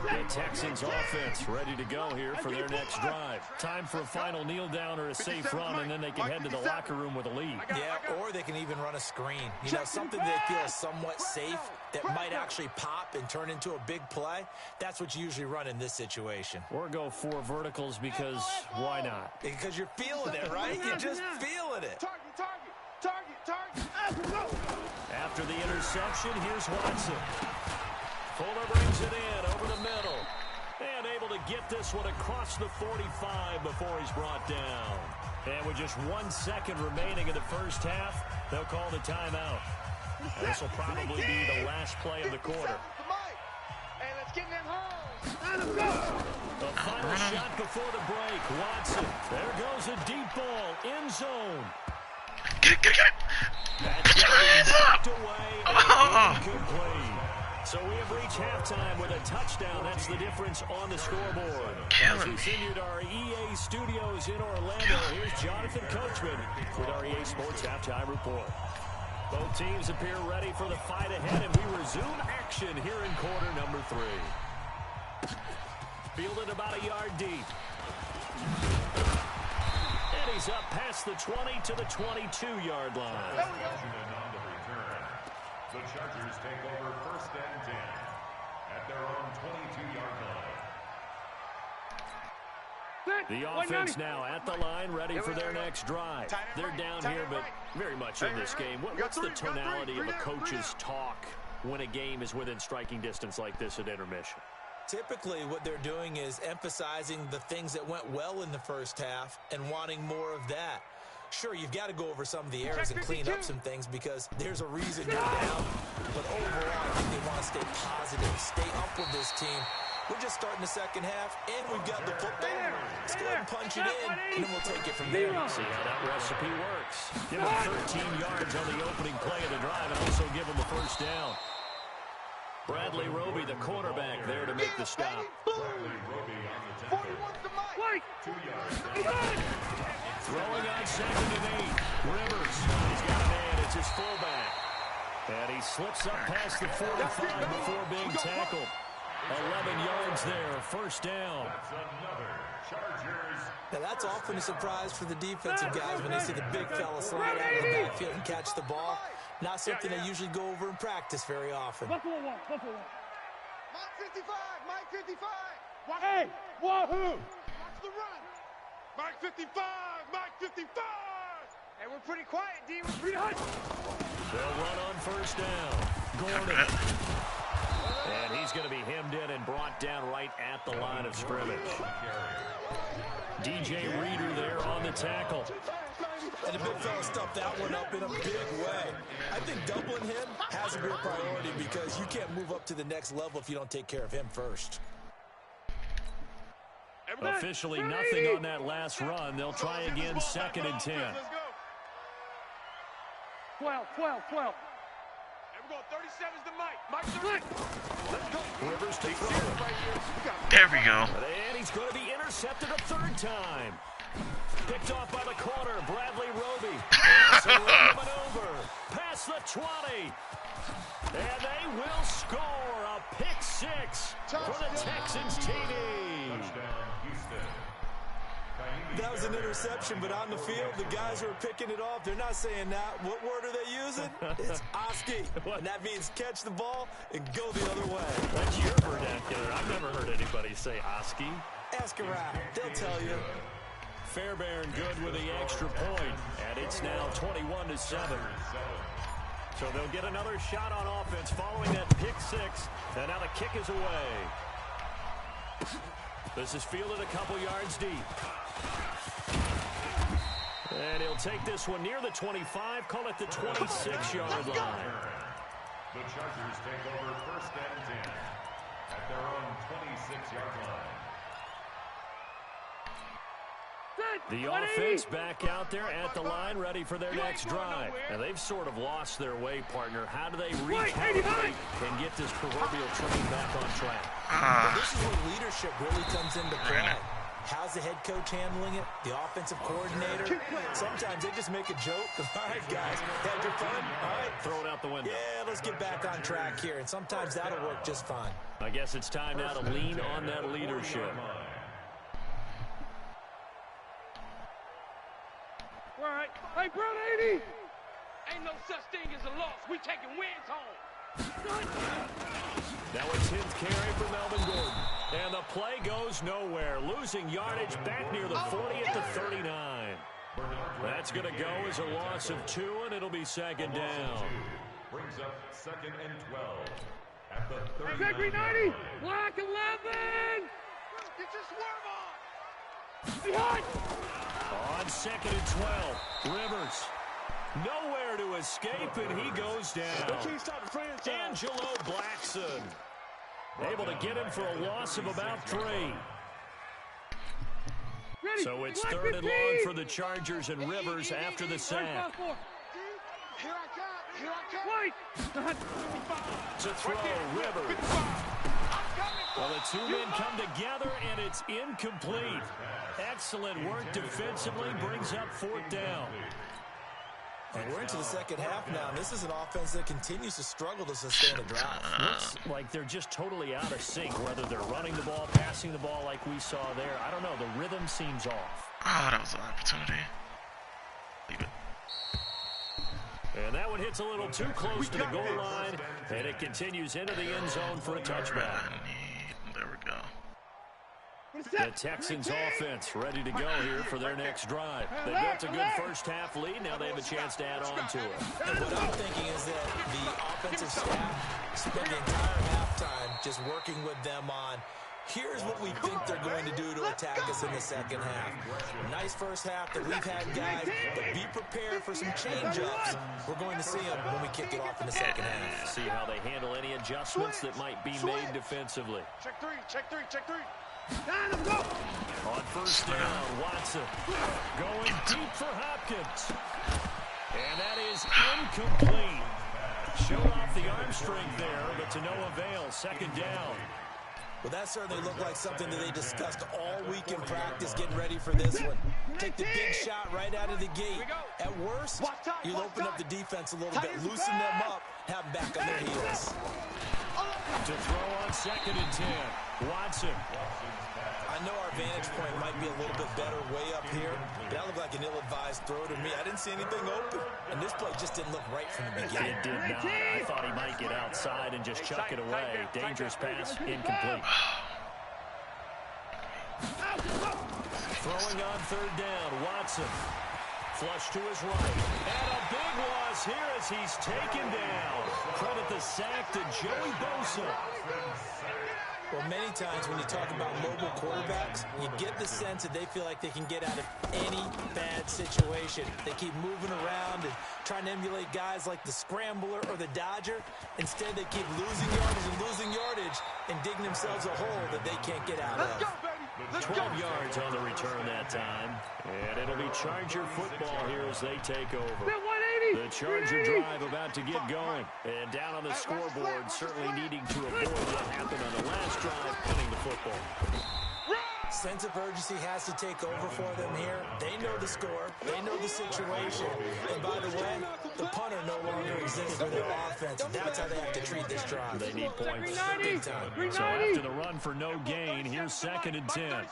The Texans offense ready to go here for their next drive. Time for a final kneel down or a safe run, and then they can head to the locker room with a lead. Yeah, or they can even run a screen. You know, something they feel somewhat safe that might actually pop and turn into a big play. That's what you usually run in this situation. Or go 4 verticals because why not? Because you're feeling it, right? You're just feeling it. Target. After the interception, here's Watson. Fuller brings it in over the middle. And able to get this one across the 45 before he's brought down. And with just 1 second remaining in the first half, they'll call the timeout. And this will probably be the last play of the quarter. Hey, let's get in them holes. The final shot before the break. Watson. There goes a deep ball. End zone. Get it. That's Hands up. away. Incomplete. So we have reached halftime with a touchdown. That's the difference on the scoreboard. As we continue to our EA studios in Orlando, here's Jonathan Coachman with our EA Sports Halftime Report. Both teams appear ready for the fight ahead, and we resume action here in quarter number 3. Fielded about a yard deep. And he's up past the 20 to the 22-yard line. The Chargers take over 1st and 10 at their own 22-yard line. The offense now at the line, ready for their next drive. They're down here, but very much in this game. What's the tonality of a coach's talk when a game is within striking distance like this at intermission? Typically, what they're doing is emphasizing the things that went well in the first half and wanting more of that. Sure, you've got to go over some of the errors and clean up some things because there's a reason you're down. But overall, I think they want to stay positive, stay up with this team. We're just starting the second half, and we've got the football. Let's go ahead and punch it in, and then we'll take it from there. See how that recipe works. Give them 13 yards on the opening play of the drive and also give them the first down. Bradley Roby, the quarterback, there to make the stop. Bradley Roby on the tackle. 2 yards. Throwing on 2nd and 8. Rivers, he's got a man. It's his fullback. And he slips up past the 45 before being tackled. 11 yards there, first down. That's another Chargers. Now, that's often a surprise for the defensive guys when they see the big fella slide out of the backfield and catch the ball. Not something they usually go over in practice very often. Buffalo 1, Buffalo 1. Mike 55, Mike 55. Hey, wahoo! Watch the run. Mike 55, Mike 55. Hey, we're pretty quiet, D. We're Pretty hot. They'll run on first down. Gordon. And he's going to be hemmed in and brought down right at the line of scrimmage. DJ Reader there on the tackle. And the big fella stuffed that one up in a big way. I think doubling him has a real priority because you can't move up to the next level if you don't take care of him first. Officially nothing on that last run. They'll try again, 2nd and 10. 12. Here we go, 37's the Mike. Mike 30. Let's go. Rivers to throw. There we go. And he's going to be intercepted a 3rd time. Picked off by the corner, Bradley Roby. It's a run maneuver. Past the 20. And they will score a pick 6 for the Texans TD. Touchdown, Houston. That was an interception, but on the field, the guys who are picking it off, they're not saying that. What word are they using? It's Oski. And that means catch the ball and go the other way. That's your vernacular. I've never heard anybody say Oski. Ask around. They'll tell you. Fairbairn good with the extra point. And it's now 21-7. So they'll get another shot on offense following that pick 6. And now the kick is away. This is fielded a couple yards deep. And he'll take this one near the 25, call it the 26-yard line. The Chargers take over 1st and 10 at their own 26-yard line. The offense back out there at the line, ready for their next drive. And they've sort of lost their way, partner. How do they recalibrate and get this proverbial train back on track? Well, this is where leadership really comes into play. How's the head coach handling it? The offensive coordinator? Sometimes they just make a joke. All right, guys, had your fun? All right. Throw it out the window. Yeah, let's get back on track here. And sometimes that'll work just fine. I guess it's time now to lean on that leadership. All right. Hey, Brown 80. Ain't no such thing as a loss. We taking wins home. Now a 10th carry for Melvin Gordon. And the play goes nowhere. Losing yardage back near the 40 at the 39. That's going to go as a loss of 2, and it'll be 2nd down. Brings up 2nd and 12 at the 39. Gregory 90. Black 11. Get your swerve on. Behind. On 2nd and 12, Rivers. Nowhere to escape, and he goes down. Angelo Blackson. Able to get him for a loss of about 3. Ready. So it's Black 3rd and 15. long for the Chargers and Rivers after the sack. Here I come. Here I come. White. To throw, Rivers. Well, the two men come together, and it's incomplete. Excellent work defensively, brings up 4th down. And we're into the second half now, and this is an offense that continues to struggle to sustain a drive. Looks like they're just totally out of sync, whether they're running the ball, passing the ball like we saw there. I don't know. The rhythm seems off. Oh, that was an opportunity. Leave it. And that one hits a little too close to the goal line, and it continues into the end zone for a touchback. There we go. The Texans offense ready to go here for their next drive. They built a good first half lead. Now they have a chance to add on to it. And what I'm thinking is that the offensive staff spent the entire halftime just working with them on, here's what we think they're going to do to attack us in the second half. Nice first half that we've had, guys, but be prepared for some change-ups. We're going to see them when we kick it off in the second half. See how they handle any adjustments that might be made defensively. Check three, check three, check three. On first down, Watson going deep for Hopkins. And that is incomplete. Showed off the arm strength there, but to no avail. Second down. Well, that certainly looked like something that they discussed all week in practice, getting ready for this one. Take the big shot right out of the gate. At worst, you'll open up the defense a little bit, loosen them up, have them back on their heels. To throw on 2nd and 10, Watson. I know our vantage point might be a little bit better way up here, but that looked like an ill-advised throw to me. I didn't see anything open, and this play just didn't look right from the beginning. It did not. I thought he might get outside and just chuck it away. Dangerous pass, incomplete. Throwing on 3rd down, Watson. Flush to his right. And a big loss here as he's taken down. Credit the sack to Joey Bosa. Well, many times when you talk about mobile quarterbacks, you get the sense that they feel like they can get out of any bad situation. They keep moving around and trying to emulate guys like the Scrambler or the Dodger. Instead, they keep losing yardage and digging themselves a hole that they can't get out of. 12 yards on the return that time. And it'll be Charger football here as they take over. The Charger drive about to get going. And down on the scoreboard, certainly needing to avoid what happened on the last drive, punting the football. Sense of urgency has to take over for them here. They know the score. They know the situation. And by the way, the punter no longer exists for their offense. That's how they have to treat this drive. They need points big time. So after the run for no gain, here's 2nd and 10.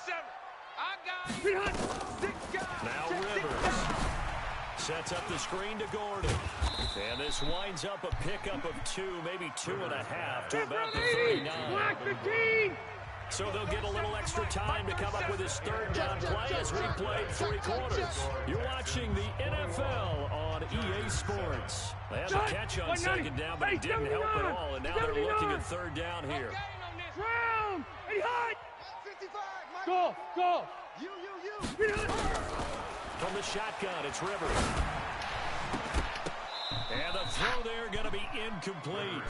Now Rivers sets up the screen to Gordon. And this winds up a pickup of 2, maybe 2.5 to about the 39. So they'll get a little extra time to come up with his 3rd down play as we played 3 quarters. You're watching the NFL on EA Sports. They had a catch on 2nd down, but it didn't help at all. And now they're looking at 3rd down here. Round! Hey, hot! Go! Go! You! From the shotgun, it's Rivers. And the throw there going to be incomplete.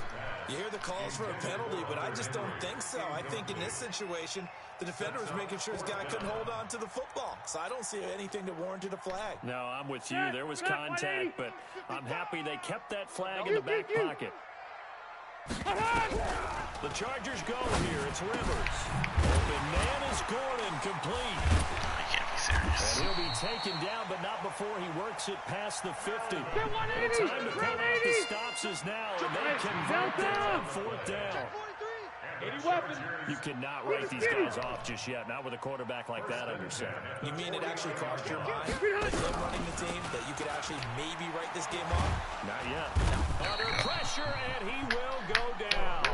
You hear the calls for a penalty, but I just don't think so. I think in this situation, the defender was making sure his guy couldn't hold on to the football. So I don't see anything that warranted a flag. No, I'm with you. There was contact, but I'm happy they kept that flag in the back pocket. The Chargers go here. It's Rivers. Open man is Gordon, complete. And he'll be taken down, but not before he works it past the 50. The time to pull out the stops is now, and they convert that on 4th down. You cannot write these guys off just yet, not with a quarterback like that under center. You mean it actually crossed your mind, with him running the team, that you could actually maybe write this game off? Not yet. Under pressure, and he will go down.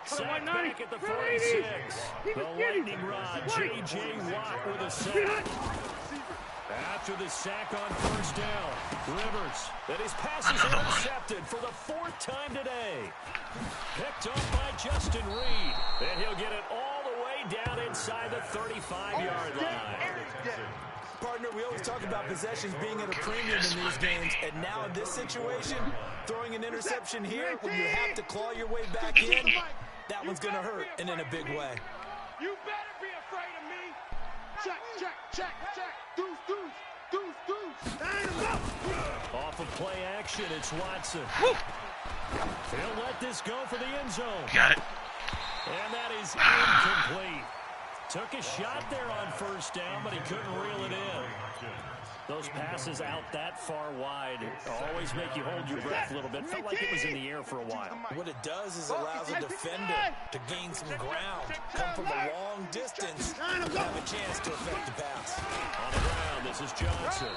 Sack back at the 46. The lightning rod, J.J. Watt with a sack. After the sack on 1st down, Rivers, and his pass is intercepted for the 4th time today. Picked up by Justin Reed, and he'll get it all the way down inside the 35-yard line. Partner, we always talk about possessions being at a premium in these games, and now in this situation, throwing an interception here when you have to claw your way back in, that one's going to hurt, and in a big way. You better be afraid of me. Check. Deuce. Off of play action, it's Watson. He'll let this go for the end zone. Got it. And that is incomplete. Took a shot there on 1st down, but he couldn't reel it in. Those passes out that far wide always make you hold your breath a little bit. Felt like it was in the air for a while. What it does is allows a defender to gain some ground, come from a long distance, and have a chance to affect the pass. On the ground, this is Johnson.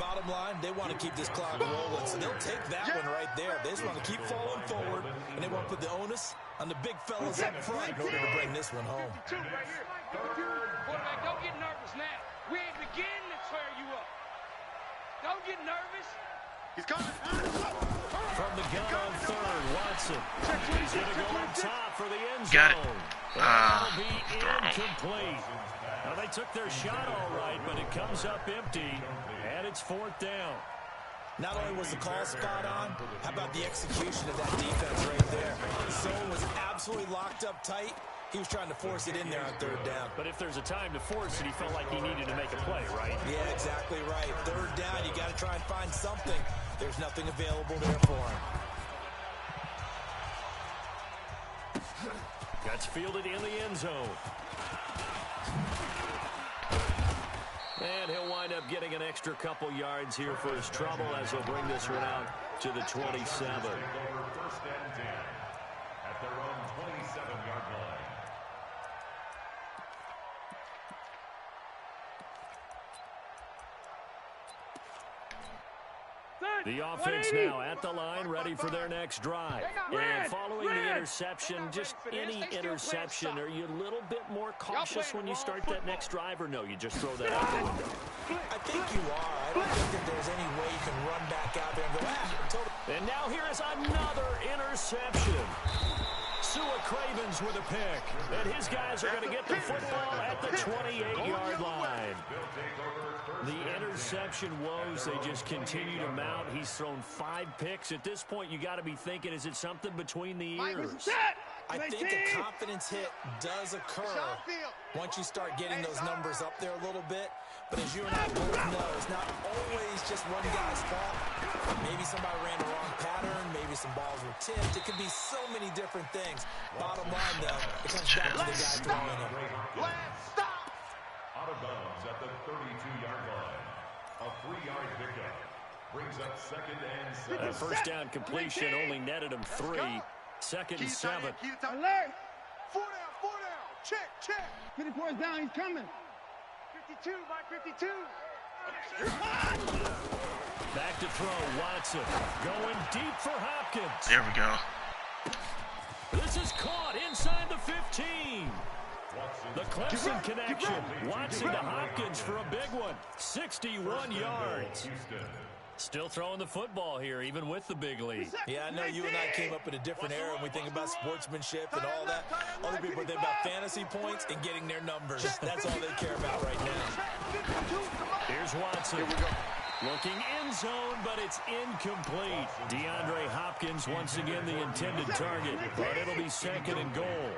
Bottom line, they want to keep this clock rolling, so they'll take that one right there. They just want to keep falling forward, and they want to put the onus on the big fellas up front in order to bring this one home. Quarterback, don't get nervous now. We ain't beginning to tear you up. Don't get nervous. He's coming. From the gun on third, Watson. He's going to go up top for the end zone. Got it. And that'll be incomplete. Now, they took their shot all right, but it comes up empty, and it's fourth down. Not only was the call spot on, how about the execution of that defense right there? The zone was absolutely locked up tight. He was trying to force it in there on third down. But if there's a time to force it, he felt like he needed to make a play, right? Yeah, exactly right. Third down, you got to try and find something. There's nothing available there for him. Gets fielded in the end zone. And he'll wind up getting an extra couple yards here for his trouble as he'll bring this one out to the 27. First and 10 at their own 27-yard line. The offense now at the line, ready for their next drive. And following the interception, just any interception, are you a little bit more cautious when you start that next drive, or no, you just throw that out the window? I think you are. I don't think that there's any way you can run back out there and go, And now here is another interception. Sua Cravens with a pick. And his guys are going to get the football at the 28-yard line. The interception woes, they just continue to mount. He's thrown 5 picks. At this point, you got to be thinking, is it something between the ears? I think a confidence hit does occur once you start getting those numbers up there a little bit. But as you and I both know, it's not always just one guy's fault. Maybe somebody ran the wrong pattern. Maybe some balls were tipped. It could be so many different things. Bottom line, though, it comes back to the guy throwing it. Out of bounds at the 32-yard line. A 3-yard pickup brings up second and 7. That first down completion only netted him 3. Second and 7. Alert! 4 down. Check. 54 is down. He's coming. 52, Mike 52. Back to throw, Watson. Going deep for Hopkins. There we go. This is caught inside the 15. The Clemson connection. Watson to Hopkins for a big one. 61 yards. Still throwing the football here, even with the big lead. Yeah, I know you and I came up in a different era when we think about sportsmanship and all that. Other people think about fantasy points and getting their numbers. That's all they care about right now. Here's Watson. Here we go. Looking in zone, but it's incomplete. DeAndre Hopkins once again the intended target, but it'll be second and goal.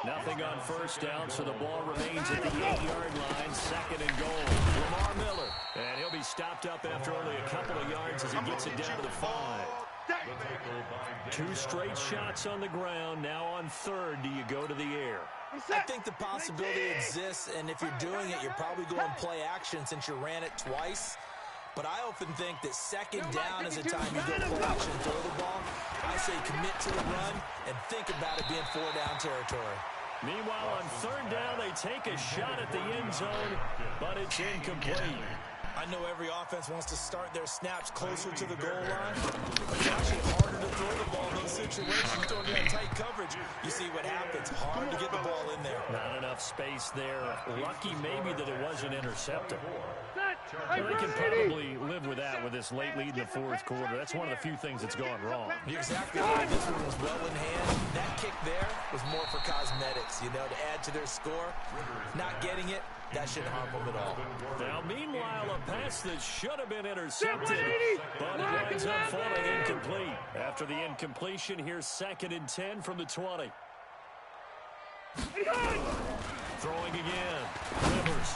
Nothing on first down, so the ball remains at the 8-yard line. Second and goal. Lamar Miller. And he'll be stopped up after only a couple of yards as he gets it down to the 5. 2 straight shots on the ground. Now on third, do you go to the air? I think the possibility exists, and if you're doing it, you're probably going play action since you ran it twice. But I often think that second down is a time you go play action and throw the ball. I say commit to the run and think about it being 4-down territory. Meanwhile, on third down, they take a shot at the end zone, but it's incomplete. I know every offense wants to start their snaps closer to the goal line, but it's actually harder to throw the ball in those situations. Throwing in tight coverage, you see what happens. Hard to get the ball in there. Not enough space there. Lucky maybe that it wasn't intercepted. Well, they can probably live with that with this late lead in the fourth quarter. That's one of the few things that's gone wrong. You're exactly right. This one was well in hand. That kick there was more for cosmetics, to add to their score. Not getting it, that shouldn't harm them at all. Now, meanwhile, a pass that should have been intercepted, but it winds up falling incomplete. After the incompletion, here's second and 10 from the 20. Throwing again. Rivers.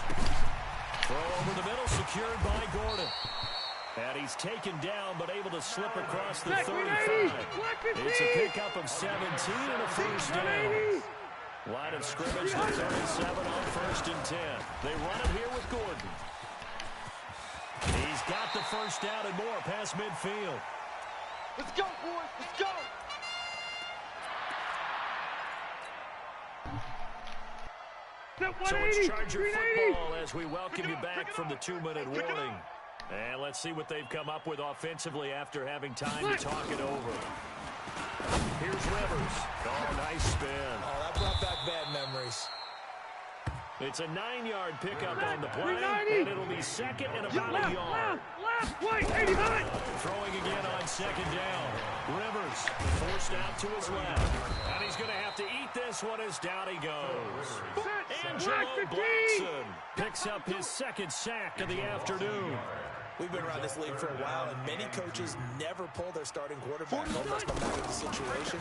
Throw over the middle, secured by Gordon. And he's taken down, but able to slip across the 35. It's a pickup of 17 and a first down. Line of scrimmage, the 37 on first and 10. They run it here with Gordon. He's got the first down and more past midfield. Let's go, boys. Let's go. So it's Charger football as we welcome you back from the 2-minute warning. And let's see what they've come up with offensively after having time to talk it over. Here's Rivers. Oh, nice spin. Oh, that brought back bad memories. It's a 9-yard pickup on the play, and it'll be second and about a yard. Throwing again on second down. Rivers forced out to his left. And he's going to have to eat this one as down he goes. Angelo Blackson picks up his second sack of the afternoon. We've been around this league for a while, and many coaches never pull their starting quarterback almost no matter the situation.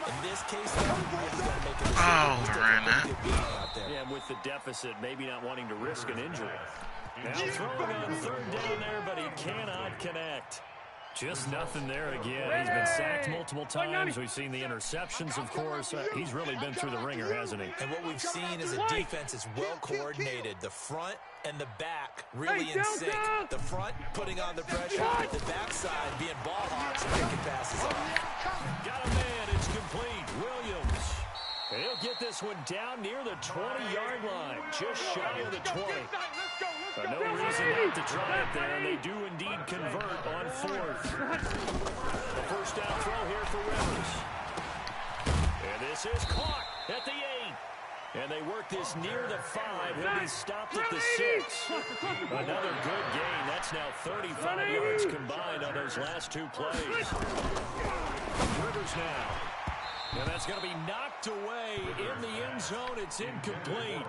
In this case, though, he's going to make a decision. Yeah, with the deficit, maybe not wanting to risk an injury. Now throwing on third down there, but he cannot connect. Just nothing there again. He's been sacked multiple times. We've seen the interceptions, of course. He's really been through the ringer, hasn't he? And what we've seen is a defense is well coordinated. The front and the back really in sync. The front putting on the pressure, the backside being ball hawks and picking passes off. Got a man. It's complete. Williams. He'll get this one down near the 20-yard line, just shy of the 20. No reason not to try it there, and they do indeed convert on fourth. The first down throw here for Rivers. And this is caught at the 8. And they work this near the 5. He'll be stopped at the 6. Another good gain. That's now 35 yards combined on those last two plays. Rivers now. And that's going to be knocked away in the end zone. It's incomplete.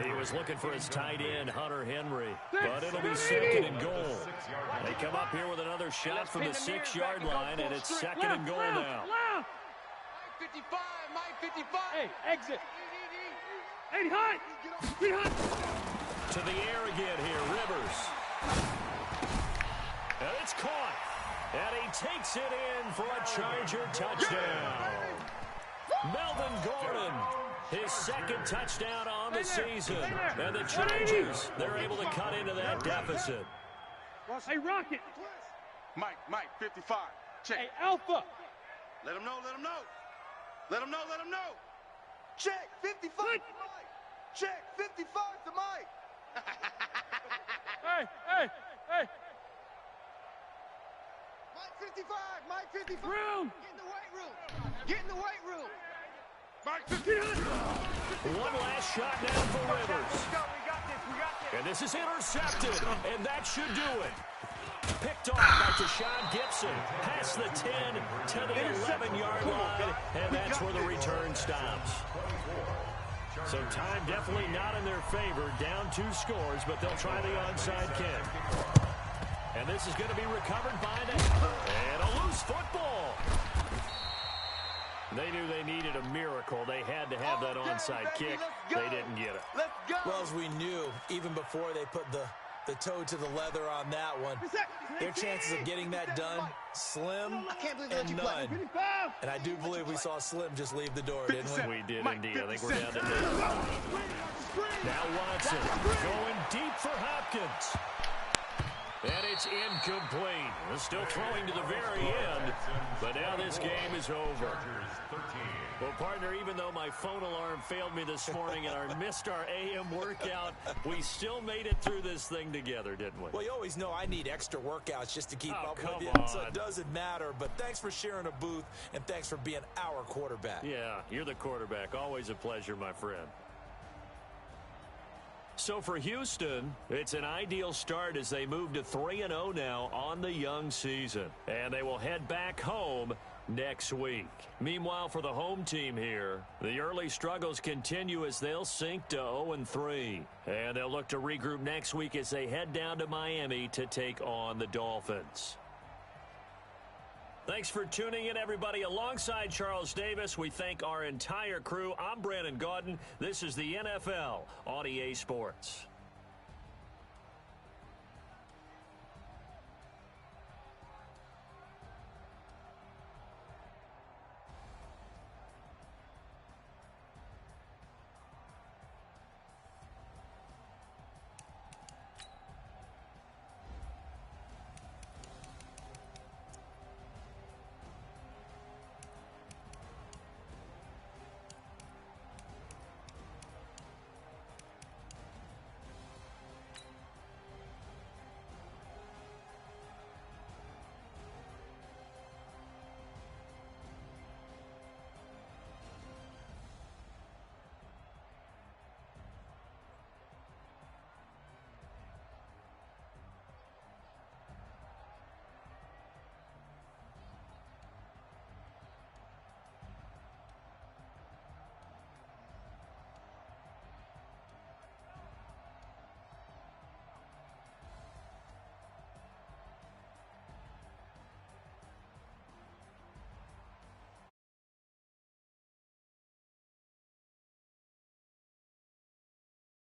He was looking for his tight end, Hunter Henry. But it'll be second and goal. They come up here with another shot from the 6-yard line, and it's second and goal now. 55, Mike 55. Hey, exit. 80 high. To the air again here, Rivers. And it's caught. And he takes it in for a Charger touchdown. Melvin Gordon, his second touchdown on the season. And the Chargers, they're able to cut into that deficit. Hey, Rocket. Mike 55. Check. Hey, Alpha. Let him know. Let him know. Check, 55 to Mike. Check, 55 to Mike. Hey. Mike 55. Room. Get in the weight room. Mike 55. One last shot now for Rivers. We got this. And this is intercepted, and that should do it. Picked off by Tashawn Gibson, past the 10 to the 11-yard line, and that's where the return stops. So time definitely not in their favor, down 2 scores, but they'll try the onside kick. And this is going to be recovered by them. And a loose football. They knew they needed a miracle. They had to have that onside kick. They didn't get it. Let's go. Well, as we knew, even before they put the toe to the leather on that one, their chances of getting that done, slim and none. And I do believe we saw Slim just leave the door, didn't we? We did indeed. I think we're down to 2. Now Watson going deep for Hopkins. And it's incomplete. They're still throwing to the very end, but now this game is over. Well, partner, even though my phone alarm failed me this morning and I missed our AM workout, we still made it through this thing together, didn't we? Well, you always know I need extra workouts just to keep up with you, so it doesn't matter. But thanks for sharing a booth, and thanks for being our quarterback. Yeah, you're the quarterback. Always a pleasure, my friend. So for Houston, it's an ideal start as they move to 3-0 now on the young season. And they will head back home next week. Meanwhile, for the home team here, the early struggles continue as they'll sink to 0-3. And they'll look to regroup next week as they head down to Miami to take on the Dolphins. Thanks for tuning in, everybody. Alongside Charles Davis, we thank our entire crew. I'm Brandon Gaudin. This is the NFL on EA Sports.